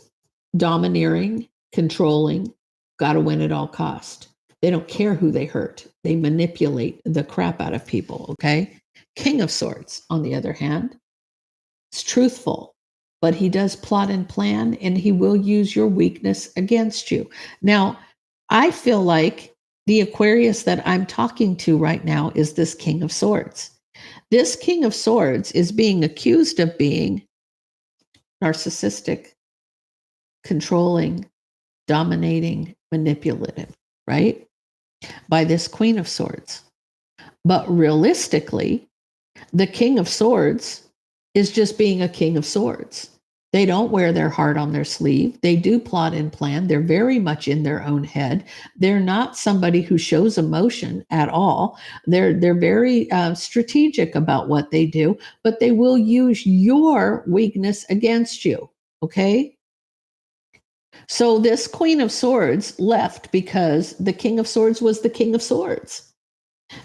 domineering, controlling, got to win at all cost. They don't care who they hurt. They manipulate the crap out of people, okay? King of Swords, on the other hand, is truthful, but he does plot and plan, and he will use your weakness against you. Now, I feel like the Aquarius that I'm talking to right now is this King of Swords. This King of Swords is being accused of being narcissistic, controlling, dominating, manipulative, right? By this Queen of Swords. But realistically, the King of Swords is just being a King of Swords. They don't wear their heart on their sleeve. They do plot and plan. They're very much in their own head. They're not somebody who shows emotion at all. They're very strategic about what they do, but they will use your weakness against you. Okay? So this Queen of Swords left because the King of Swords was the King of Swords.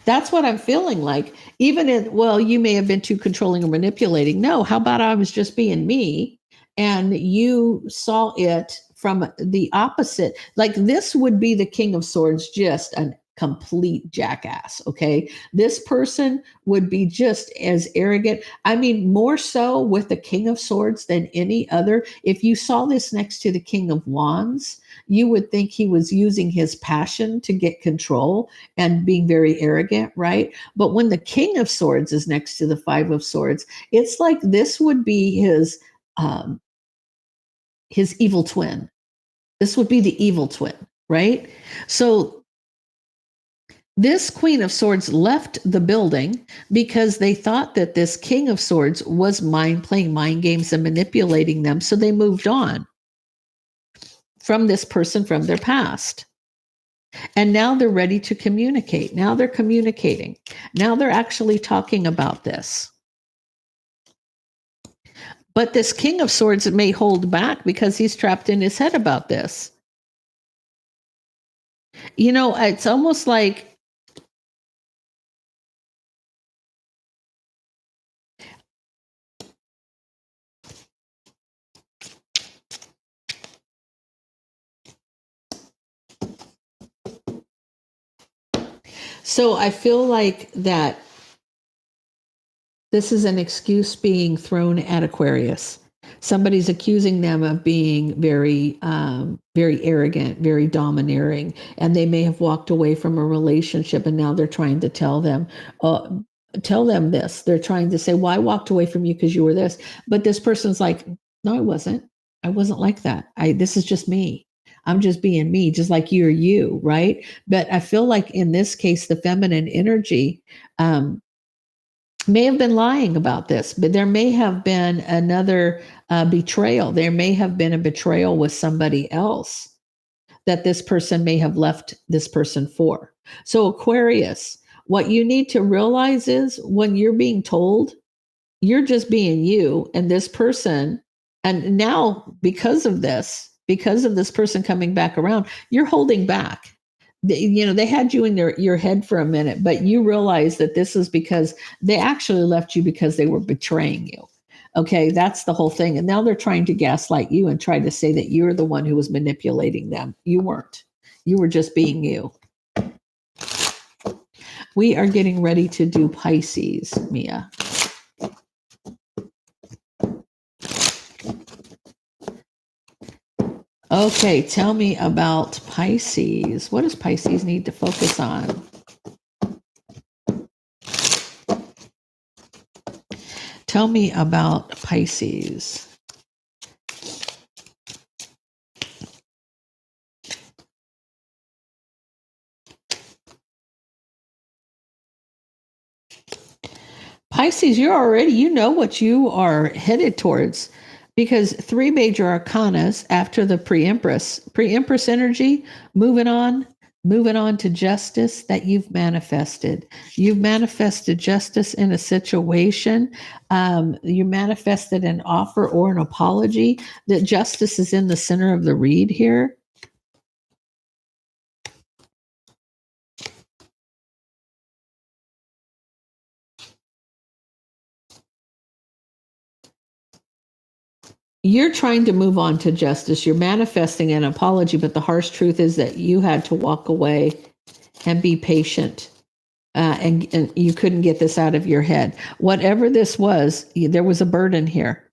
That's what I'm feeling like. Even in, well, you may have been too controlling or manipulating. No, how about I was just being me and you saw it from the opposite? Like this would be the King of Swords, just a complete jackass. Okay. This person would be just as arrogant. I mean, more so with the King of Swords than any other. If you saw this next to the King of Wands, you would think he was using his passion to get control and being very arrogant, right? But when the King of Swords is next to the Five of Swords, it's like this would be his evil twin. This would be the evil twin, right? So this Queen of Swords left the building because they thought that this King of Swords was playing mind games and manipulating them. So they moved on from this person from their past. And now they're ready to communicate. Now they're communicating. Now they're actually talking about this. But this King of Swords may hold back because he's trapped in his head about this. You know, it's almost like so I feel like that this is an excuse being thrown at Aquarius. Somebody's accusing them of being very, very arrogant, very domineering, and they may have walked away from a relationship, and now they're trying to tell them this. They're trying to say, "Well, I walked away from you because you were this," but this person's like, "No, I wasn't. I wasn't like that. This is just me. I'm just being me, just like you're you, right?" But I feel like in this case, the feminine energy may have been lying about this, but there may have been another betrayal. There may have been a betrayal with somebody else that this person may have left this person for. So, Aquarius, what you need to realize is when you're being told you're just being you, and this person, and now because of this person coming back around, you're holding back. They had you in your head for a minute, but you realize that this is because they actually left you because they were betraying you. Okay, that's the whole thing. And now they're trying to gaslight you and try to say that you're the one who was manipulating them. You weren't. You were just being you. We are getting ready to do Pisces, Mia. Okay, tell me about Pisces. What does Pisces need to focus on? Tell me about Pisces. Pisces, you know what you are headed towards, because three major arcanas after the pre-empress energy, moving on to justice that you've manifested. You've manifested justice in a situation. You manifested an offer or an apology. That justice is in the center of the read here. You're trying to move on to justice. You're manifesting an apology, but the harsh truth is that you had to walk away and be patient. And you couldn't get this out of your head. Whatever this was, there was a burden here.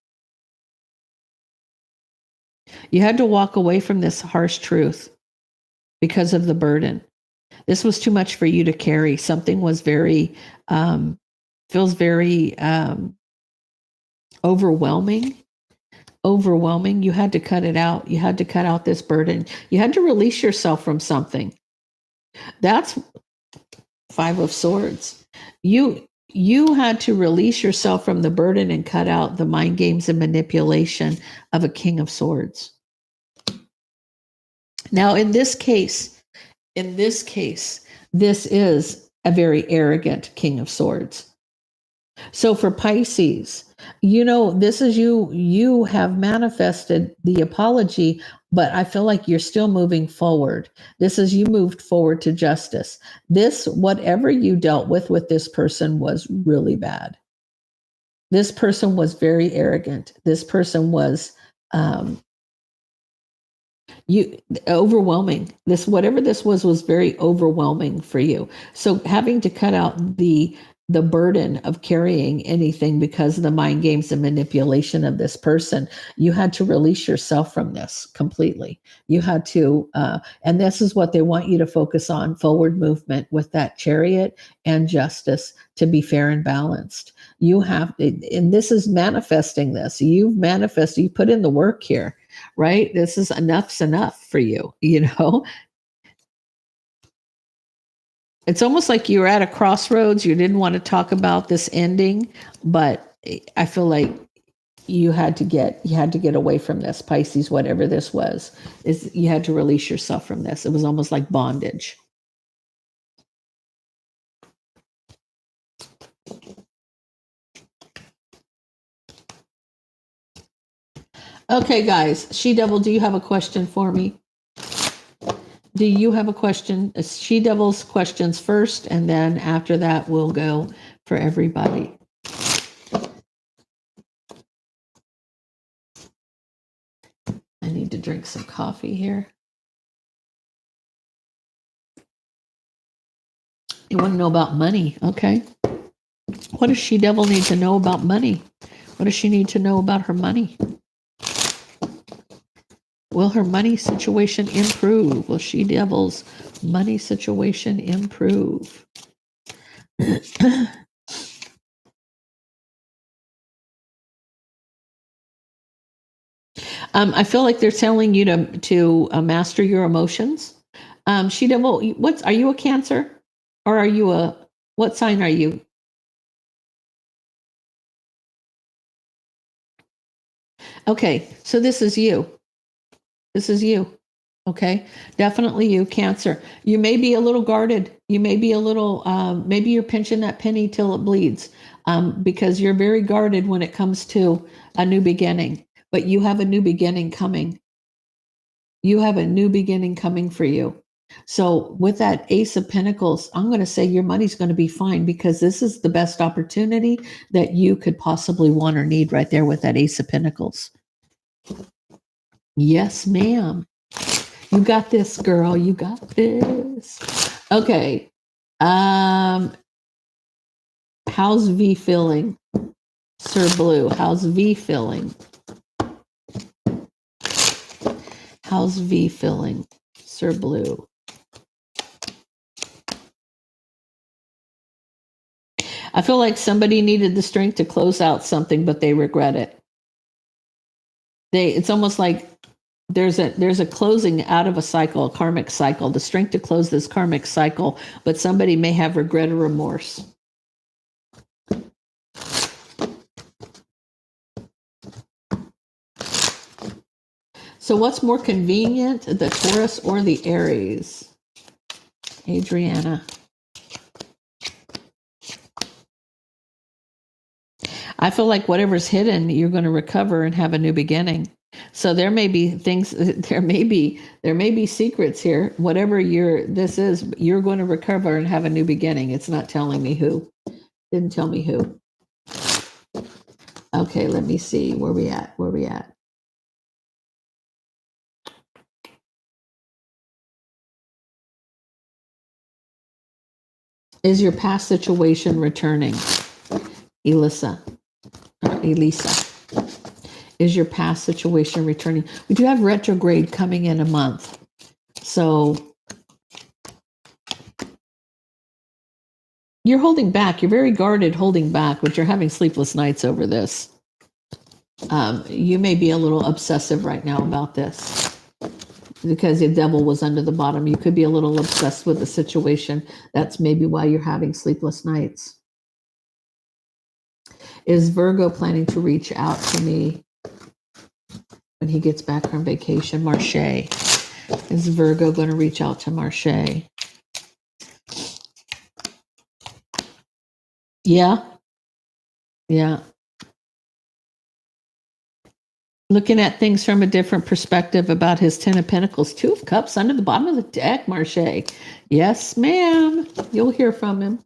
You had to walk away from this harsh truth because of the burden. This was too much for you to carry. Something was feels very overwhelming. You had to cut it out. You had to cut out this burden. You had to release yourself from something. That's Five of Swords. You had to release yourself from the burden and cut out the mind games and manipulation of a King of Swords. Now, in this case, this is a very arrogant King of Swords. So for Pisces, this is you have manifested the apology, but I feel like you're still moving forward. This is you moved forward to justice. Whatever you dealt with this person was really bad. This person was very arrogant. This person was overwhelming. Whatever this was very overwhelming for you. So having to cut out the burden of carrying anything because of the mind games and manipulation of this person, you had to release yourself from this completely. You had to, and this is what they want you to focus on: forward movement with that Chariot and justice, to be fair and balanced. You have, and this is manifesting this. You've manifested, you put in the work here, right? This is enough's enough for you, It's almost like you were at a crossroads. You didn't want to talk about this ending, but I feel like you had to get away from this, Pisces. Whatever this was, you had to release yourself from this. It was almost like bondage. Okay, guys. She-Devil, do you have a question for me? Do you have a question? She-Devil's questions first, and then after that, we'll go for everybody. I need to drink some coffee here. You want to know about money? Okay. What does She-Devil need to know about money? What does she need to know about her money? Will her money situation improve? Will She-Devil's money situation improve? I feel like they're telling you to master your emotions. She-Devil, are you a Cancer, or are you what sign are you? Okay, so this is you. This is you. Okay, definitely you, Cancer. You may be a little guarded. You may be a little, maybe you're pinching that penny till it bleeds, because you're very guarded when it comes to a new beginning. But you have a new beginning coming. You have a new beginning coming for you. So with that Ace of Pentacles, I'm going to say your money's going to be fine, because this is the best opportunity that you could possibly want or need right there with that Ace of Pentacles. Yes, ma'am. You got this, girl. You got this. Okay. How's V feeling? Sir Blue, how's V feeling? How's V feeling? Sir Blue. I feel like somebody needed the strength to close out something, but they regret it. It's almost like there's a closing out of a cycle, a karmic cycle, the strength to close this karmic cycle, but somebody may have regret or remorse. So what's more convenient, the Taurus or the Aries? Adriana. I feel like whatever's hidden, you're going to recover and have a new beginning. So there may be things, there may be secrets here. Whatever this is, you're going to recover and have a new beginning. It's not telling me who. Didn't tell me who. Okay, let me see where we at. Is your past situation returning? Elisa. Is your past situation returning? We do have retrograde coming in a month. So you're holding back. You're very guarded, holding back, but you're having sleepless nights over this. You may be a little obsessive right now about this because the devil was under the bottom. You could be a little obsessed with the situation. That's maybe why you're having sleepless nights. Is Virgo planning to reach out to me when he gets back from vacation? Marche. Is Virgo going to reach out to Marche? Yeah. Looking at things from a different perspective about his 10 of Pentacles. 2 of Cups under the bottom of the deck, Marche. Yes, ma'am. You'll hear from him.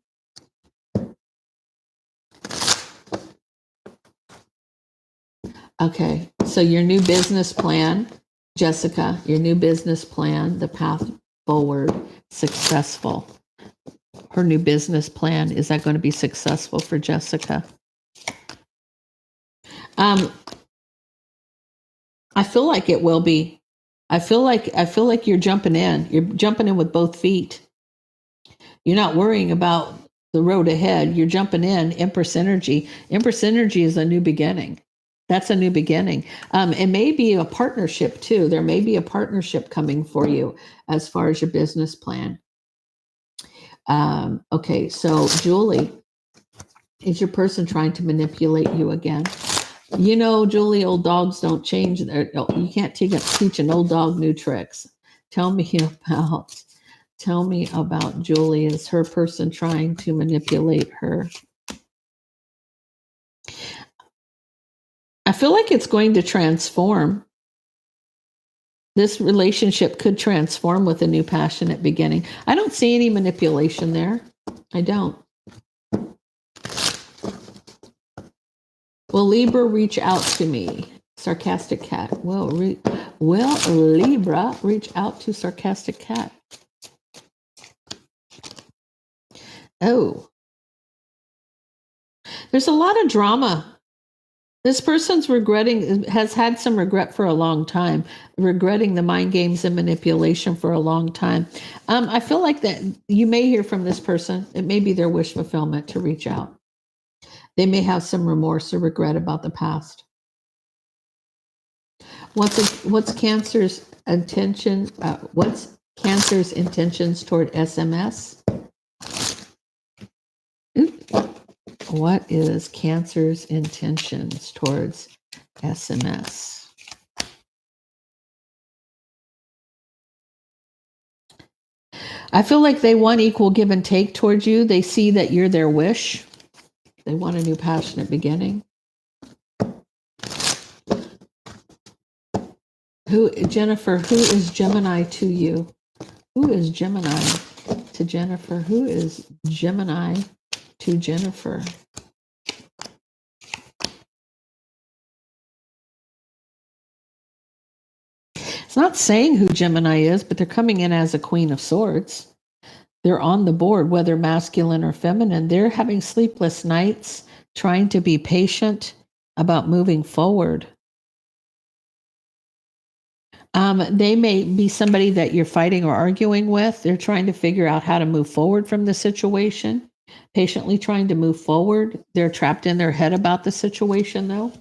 Okay, so your new business plan, Jessica, your new business plan, the path forward, successful. Her new business plan, is that going to be successful for Jessica? I feel like it will be. I feel like you're jumping in. You're jumping in with both feet. You're not worrying about the road ahead. You're jumping in. Empress energy. Empress energy is a new beginning. That's a new beginning. It may be a partnership too. There may be a partnership coming for you as far as your business plan. Okay, so Julie, is your person trying to manipulate you again? You know, Julie, old dogs don't change. You can't teach an old dog new tricks. Tell me about Julie. Is her person trying to manipulate her? I feel like it's going to transform. This relationship could transform with a new passionate beginning. I don't see any manipulation there. I don't. Will Libra reach out to me? Sarcastic cat. Will Libra reach out to sarcastic cat? Oh. There's a lot of drama. This person's has had some regret for a long time, regretting the mind games and manipulation for a long time. I feel like that you may hear from this person. It may be their wish fulfillment to reach out. They may have some remorse or regret about the past. What's Cancer's intention? What's Cancer's intentions toward SMS? What is Cancer's intentions towards SMS? I feel like they want equal give and take towards you. They see that you're their wish. They want a new passionate beginning. Jennifer, who is Gemini to you? Who is Gemini to Jennifer? Who is Gemini to Jennifer? It's not saying who Gemini is, but they're coming in as a Queen of Swords. They're on the board, whether masculine or feminine. They're having sleepless nights, trying to be patient about moving forward. They may be somebody that you're fighting or arguing with. They're trying to figure out how to move forward from the situation, patiently trying to move forward. They're trapped in their head about the situation, though.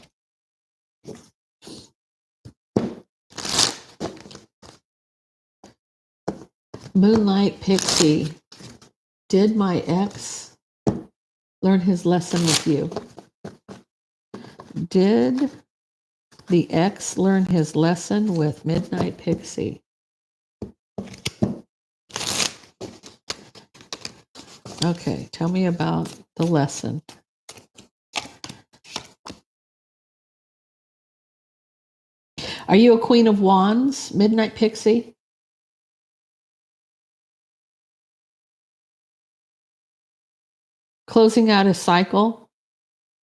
Moonlight Pixie. Did my ex learn his lesson with you? Did the ex learn his lesson with Midnight Pixie? Okay, tell me about the lesson. Are you a Queen of Wands, Midnight Pixie? Closing out a cycle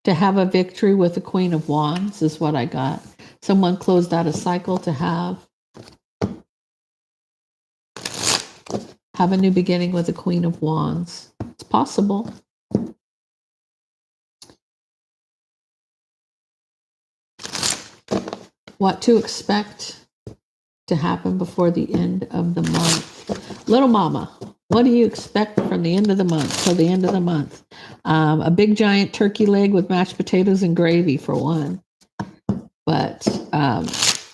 to have a victory with the Queen of Wands is what I got. Someone closed out a cycle to have a new beginning with the Queen of Wands. It's possible. What to expect to happen before the end of the month. Little Mama, what do you expect from the end of the month till the end of the month? A big giant turkey leg with mashed potatoes and gravy for one. But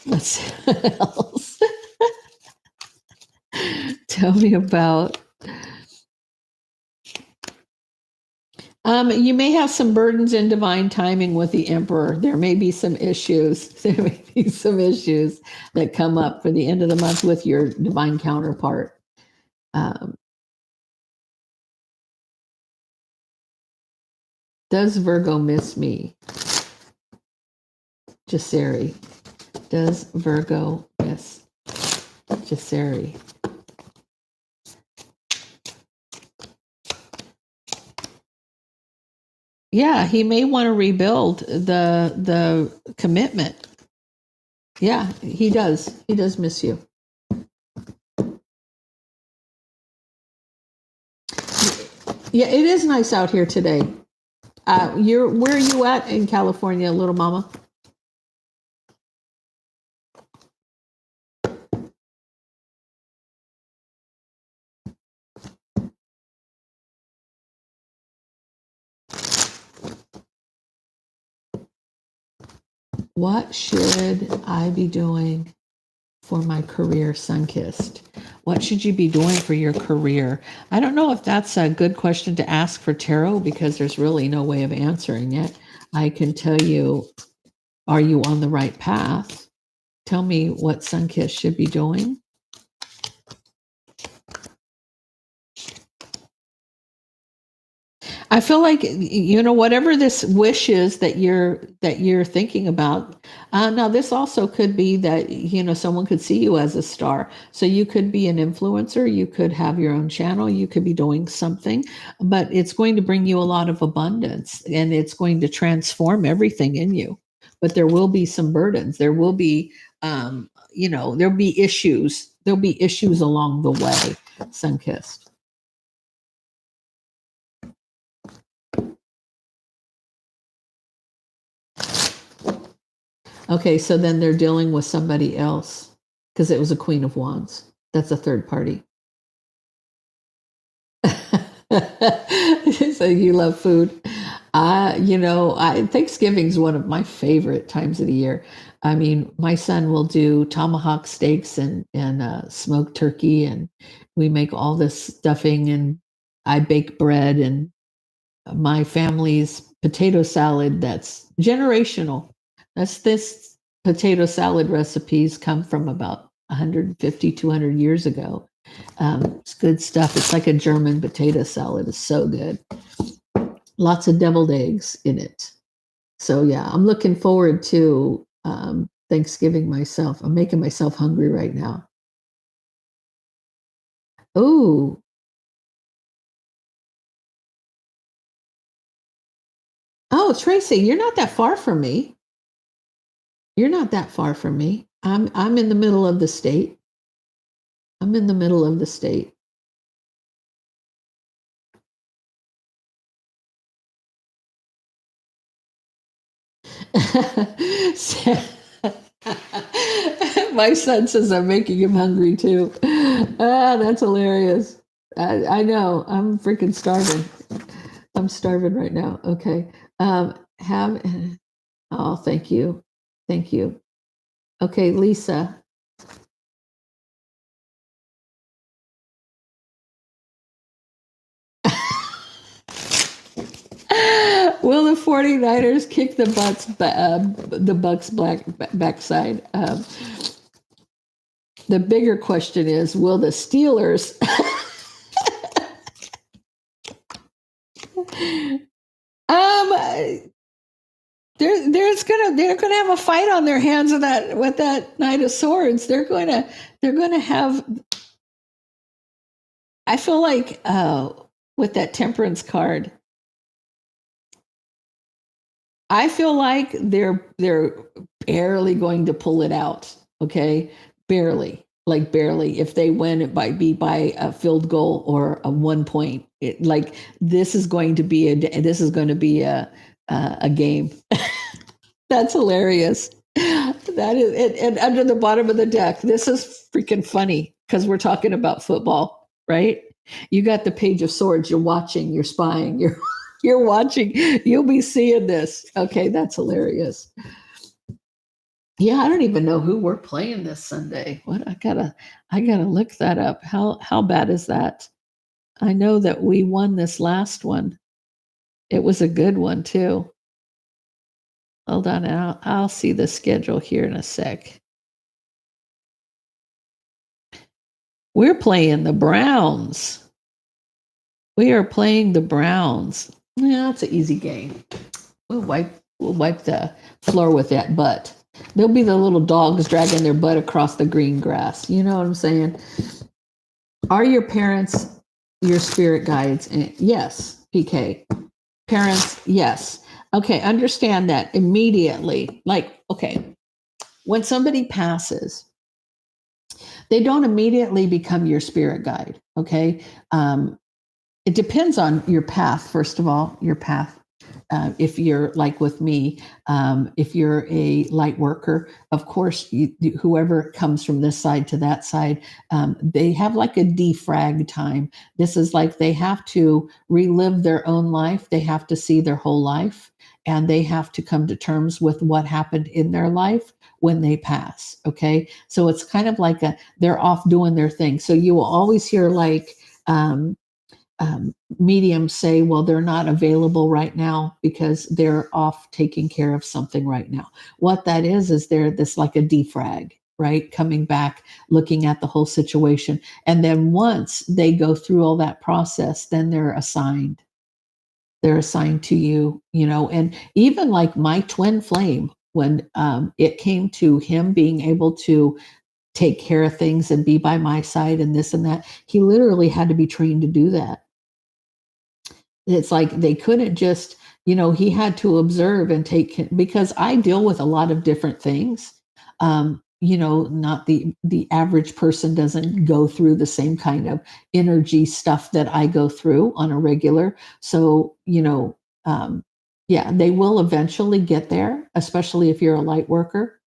let's see what else. Tell me about. You may have some burdens in divine timing with the Emperor. There may be some issues. There may be some issues that come up for the end of the month with your divine counterpart. Does Virgo miss me? Jaseri. Does Virgo miss Jaseri? Yeah, he may want to rebuild the commitment. Yeah, he does. He does miss you. Yeah, it is nice out here today. Where are you at in California, Little Mama? What should I be doing for my career, Sunkissed? What should you be doing for your career? I don't know if that's a good question to ask for tarot because there's really no way of answering it. I can tell you, are you on the right path? Tell me what Sunkissed should be doing. I feel like, whatever this wish is that you're thinking about. Now, this also could be that someone could see you as a star, so you could be an influencer. You could have your own channel. You could be doing something, but it's going to bring you a lot of abundance, and it's going to transform everything in you. But there will be some burdens. There will be, there'll be issues. There'll be issues along the way. Sunkissed. Okay, so then they're dealing with somebody else because it was a Queen of Wands. That's a third party. So you love food. Thanksgiving's one of my favorite times of the year. I mean, my son will do tomahawk steaks and smoked turkey, and we make all this stuffing, and I bake bread, and my family's potato salad that's generational. This potato salad recipes come from about 150, 200 years ago. It's good stuff. It's like a German potato salad. It's so good. Lots of deviled eggs in it. So yeah, I'm looking forward to Thanksgiving myself. I'm making myself hungry right now. Oh, Tracy, you're not that far from me. You're not that far from me. I'm in the middle of the state. I'm in the middle of the state. My son says I'm making him hungry too. Ah, that's hilarious. I know. I'm freaking starving. I'm starving right now. Okay. Have. Oh, thank you. Thank you. Okay, Lisa. Will the 49ers kick the Bucks backside? The bigger question is, will the Steelers they're gonna have a fight on their hands with that Knight of Swords. They're gonna have. I feel like with that Temperance card, I feel like they're barely going to pull it out. Okay, barely, like barely. If they win, it might be by a field goal or a 1 point. Like this is going to be a game. That's hilarious. That is, and under the bottom of the deck, this is freaking funny because we're talking about football, right? You got the Page of Swords. You're watching. You're spying. You're watching. You'll be seeing this. Okay, that's hilarious. Yeah, I don't even know who we're playing this Sunday. What I gotta look that up. How bad is that? I know that we won this last one. It was a good one too. Hold on, I'll see the schedule here in a sec. We're playing the Browns. We are playing the Browns. Yeah, it's an easy game. We'll wipe the floor with that butt. There'll be the little dogs dragging their butt across the green grass. You know what I'm saying? Are your parents your spirit guides? Yes, PK. Parents, yes. Okay, understand that immediately. Like, okay, when somebody passes, they don't immediately become your spirit guide. Okay. It depends on your path, first of all, your path. If you're like with me, if you're a light worker, of course, whoever comes from this side to that side, they have like a defrag time. This is like they have to relive their own life. They have to see their whole life, and they have to come to terms with what happened in their life when they pass. Okay. So it's kind of like they're off doing their thing. So you will always hear like, mediums say, well, they're not available right now because they're off taking care of something right now. What that is they're this like a defrag, right? Coming back, looking at the whole situation. And then once they go through all that process, then they're assigned. They're assigned to you, and even like my twin flame, when it came to him being able to take care of things and be by my side and this and that, he literally had to be trained to do that. It's like they couldn't just, he had to observe and take, because I deal with a lot of different things. Not the average person doesn't go through the same kind of energy stuff that I go through on a regular. So, yeah, they will eventually get there, especially if you're a light worker,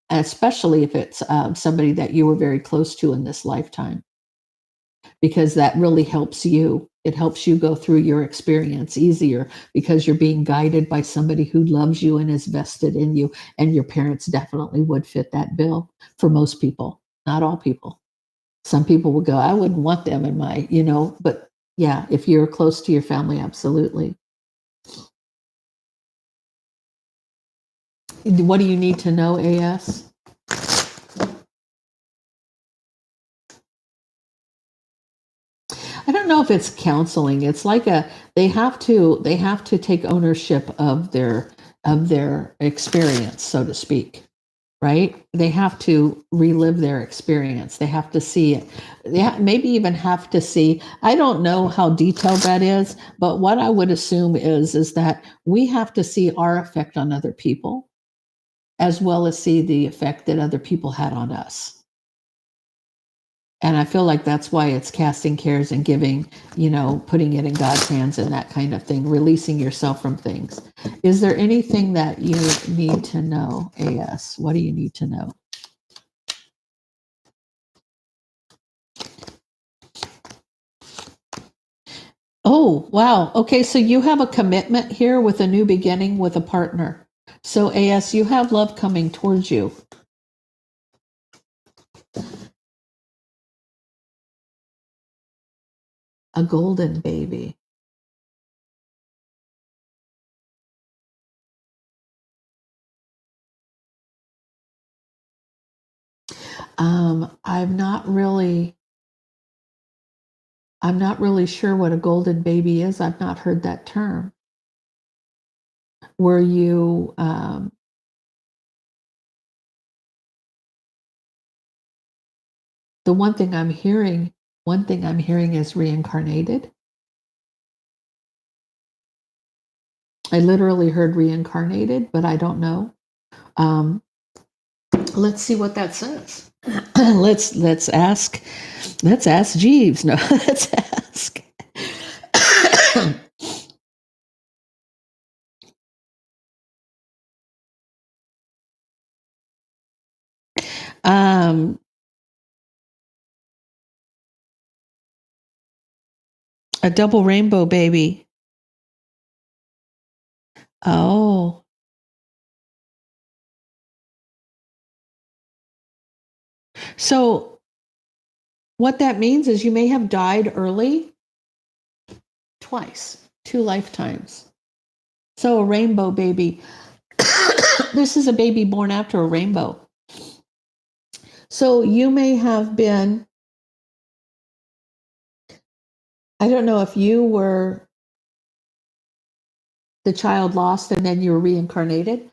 especially if it's somebody that you were very close to in this lifetime, because that really helps you. It helps you go through your experience easier because you're being guided by somebody who loves you and is vested in you. And your parents definitely would fit that bill for most people, not all people. Some people would go, I wouldn't want them in my, but yeah, if you're close to your family, absolutely. What do you need to know, AS? I don't know if it's counseling. It's like they have to take ownership of their experience, so to speak, right? They have to relive their experience. They have to see it. They maybe even have to see. I don't know how detailed that is, but what I would assume is that we have to see our effect on other people, as well as see the effect that other people had on us. And I feel like that's why it's casting cares and giving, putting it in God's hands and that kind of thing, releasing yourself from things. Is there anything that you need to know, AS? What do you need to know? Oh, wow. Okay, so you have a commitment here with a new beginning with a partner. So AS, you have love coming towards you. A golden baby. I'm not really sure what a golden baby is. I've not heard that term. Were you the one thing I'm hearing is reincarnated. I literally heard reincarnated, but I don't know. Let's see what that says. let's ask Jeeves. No, let's ask. A double rainbow baby. Oh. So what that means is you may have died early twice, 2 lifetimes. So a rainbow baby. This is a baby born after a rainbow. So you may have been, I don't know if you were the child lost and then you were reincarnated.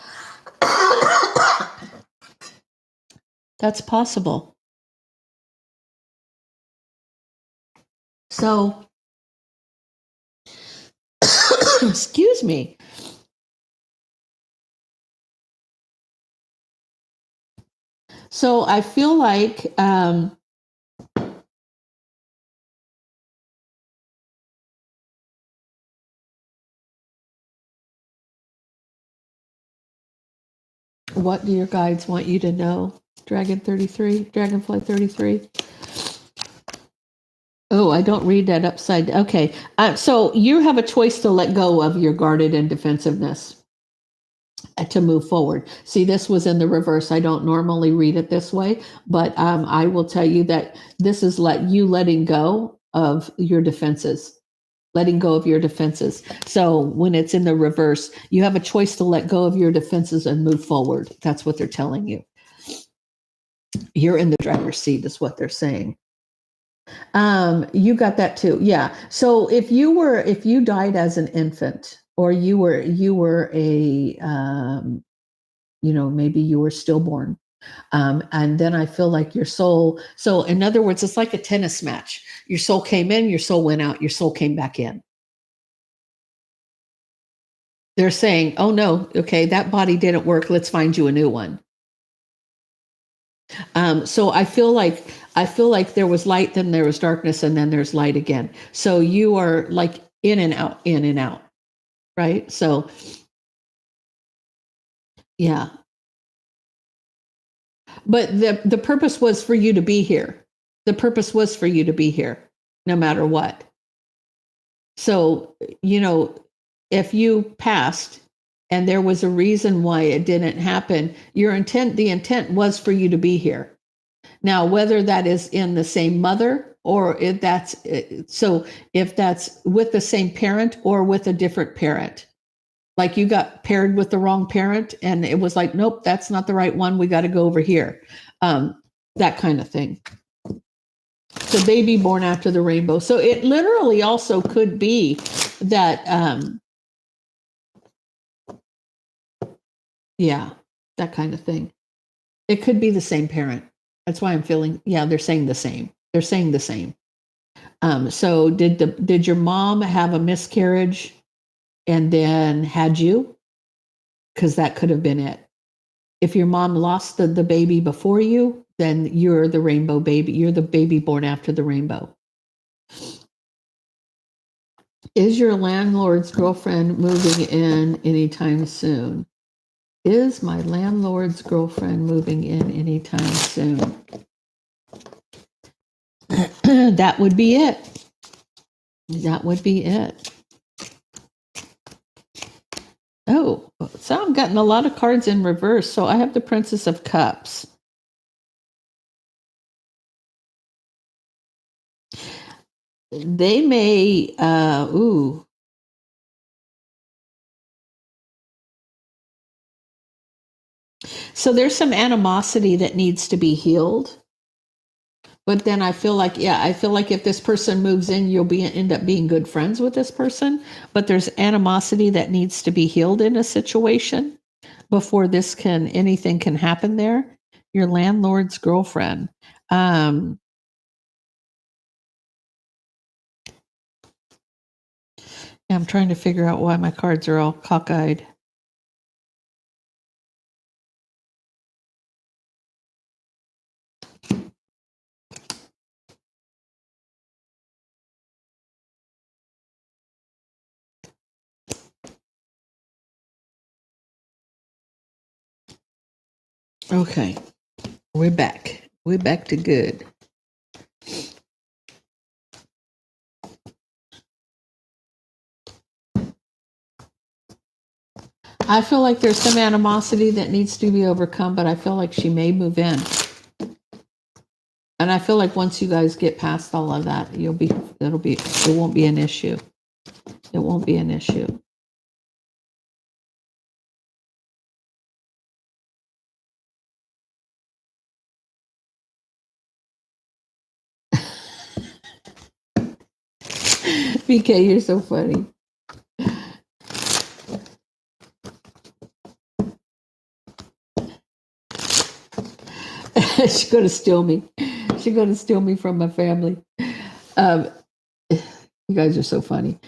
That's possible. So, excuse me. So I feel like what do your guides want you to know? Dragonfly 33. Oh, I don't read that upside down. Okay. So you have a choice to let go of your guarded and defensiveness to move forward. See, this was in the reverse. I don't normally read it this way, but I will tell you that this is letting go of your defenses. Letting go of your defenses. So when it's in the reverse, you have a choice to let go of your defenses and move forward. That's what they're telling you. You're in the driver's seat, is what they're saying. You got that too. Yeah. So if you died as an infant, or you were a, maybe you were stillborn. And then I feel like your soul, so in other words, it's like a tennis match. Your soul came in, your soul went out, your soul came back in. They're saying, oh no, okay, that body didn't work. Let's find you a new one. So I feel like there was light, then there was darkness, and then there's light again. So you are like in and out, right? So yeah. But the purpose was for you to be here. The purpose was for you to be here, no matter what. So, if you passed and there was a reason why it didn't happen, the intent was for you to be here. Now, whether that is in the same mother or if that's with the same parent or with a different parent, like you got paired with the wrong parent and it was like, nope, that's not the right one. We got to go over here. That kind of thing. So baby born after the rainbow. So it literally also could be that, that kind of thing. It could be the same parent. That's why I'm feeling, they're saying the same. They're saying the same. So did your mom have a miscarriage and then had you? Because that could have been it. If your mom lost the baby before you, then you're the rainbow baby. You're the baby born after the rainbow. Is your landlord's girlfriend moving in anytime soon? Is my landlord's girlfriend moving in anytime soon? That would be it. That would be it. Oh, so I'm getting a lot of cards in reverse. So I have the Princess of Cups. They may, So there's some animosity that needs to be healed. But then I feel like, if this person moves in, you'll end up being good friends with this person. But there's animosity that needs to be healed in a situation before anything can happen there. Your landlord's girlfriend. I'm trying to figure out why my cards are all cockeyed. Okay, we're back. We're back to good. I feel like there's some animosity that needs to be overcome, but I feel like she may move in. And I feel like once you guys get past all of that, it won't be an issue. It won't be an issue. BK, you're so funny. She's going to steal me. She's going to steal me from my family. You guys are so funny.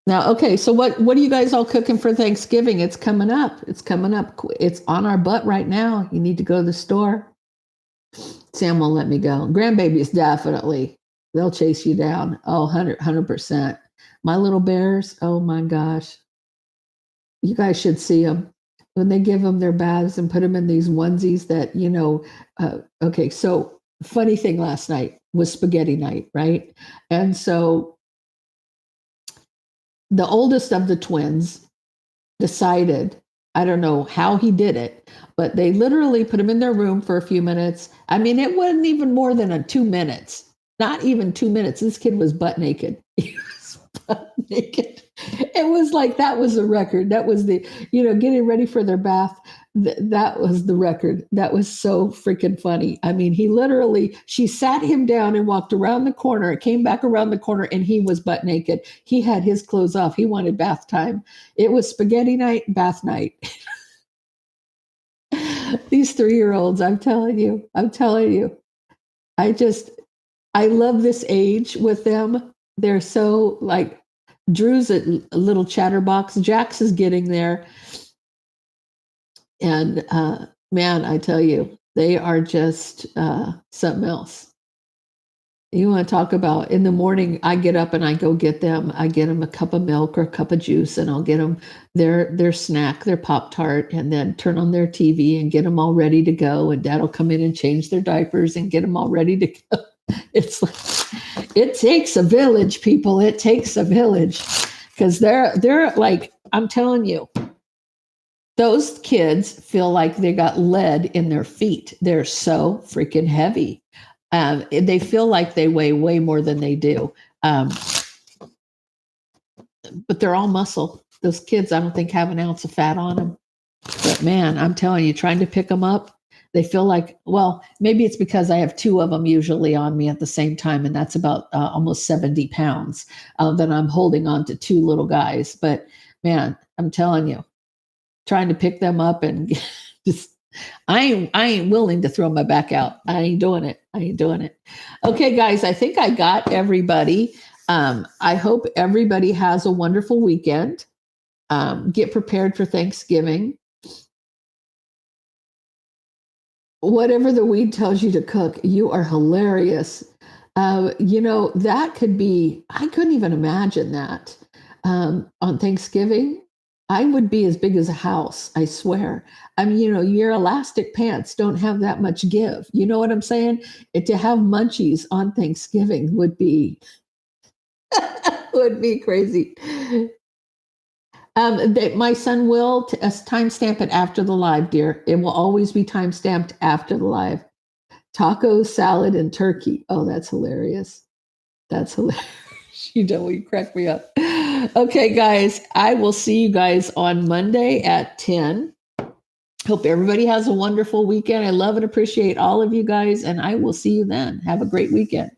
Now, okay, so what are you guys all cooking for Thanksgiving? It's coming up. It's coming up. It's on our butt right now. You need to go to the store. Sam won't let me go. Grandbabies, definitely. They'll chase you down. Oh, 100%. My little bears, oh my gosh. You guys should see them. When they give them their baths and put them in these onesies that, okay, so funny thing last night was spaghetti night, right? And so the oldest of the twins decided, I don't know how he did it, but they literally put him in their room for a few minutes. I mean, it wasn't even more than 2 minutes, not even 2 minutes. This kid was butt naked. He was butt naked. It was like, that was the record. That was the, getting ready for their bath. That was the record. That was so freaking funny. I mean, she sat him down and walked around the corner, came back around the corner, and he was butt naked. He had his clothes off. He wanted bath time. It was spaghetti night, bath night. These 3-year-olds, I'm telling you. I love this age with them. They're so like, Drew's a little chatterbox. Jax is getting there. And man, I tell you, they are just something else. You want to talk about, in the morning, I get up and I go get them. I get them a cup of milk or a cup of juice, and I'll get them their snack, their Pop-Tart, and then turn on their TV and get them all ready to go. And Dad will come in and change their diapers and get them all ready to go. It's like, it takes a village, people. It takes a village, because they're like, I'm telling you, those kids feel like they got lead in their feet. They're so freaking heavy. They feel like they weigh way more than they do. But they're all muscle. Those kids, I don't think, have an ounce of fat on them. But man, I'm telling you, trying to pick them up, they feel like, well, maybe it's because I have 2 of them usually on me at the same time, and that's about almost 70 pounds that I'm holding on to 2 little guys. But man, I'm telling you, trying to pick them up and just, I ain't willing to throw my back out. I ain't doing it. Okay, guys, I think I got everybody. I hope everybody has a wonderful weekend. Get prepared for Thanksgiving. Whatever the weed tells you to cook, you are hilarious. That could be, I couldn't even imagine that. On Thanksgiving, I would be as big as a house, I swear. I mean, your elastic pants don't have that much give. You know what I'm saying? To have munchies on Thanksgiving would be would be crazy. My son will timestamp it after the live, dear. It will always be timestamped after the live. Taco salad and turkey. Oh, that's hilarious. That's hilarious. You know, you crack me up. Okay, guys, I will see you guys on Monday at 10. Hope everybody has a wonderful weekend. I love and appreciate all of you guys, and I will see you then. Have a great weekend.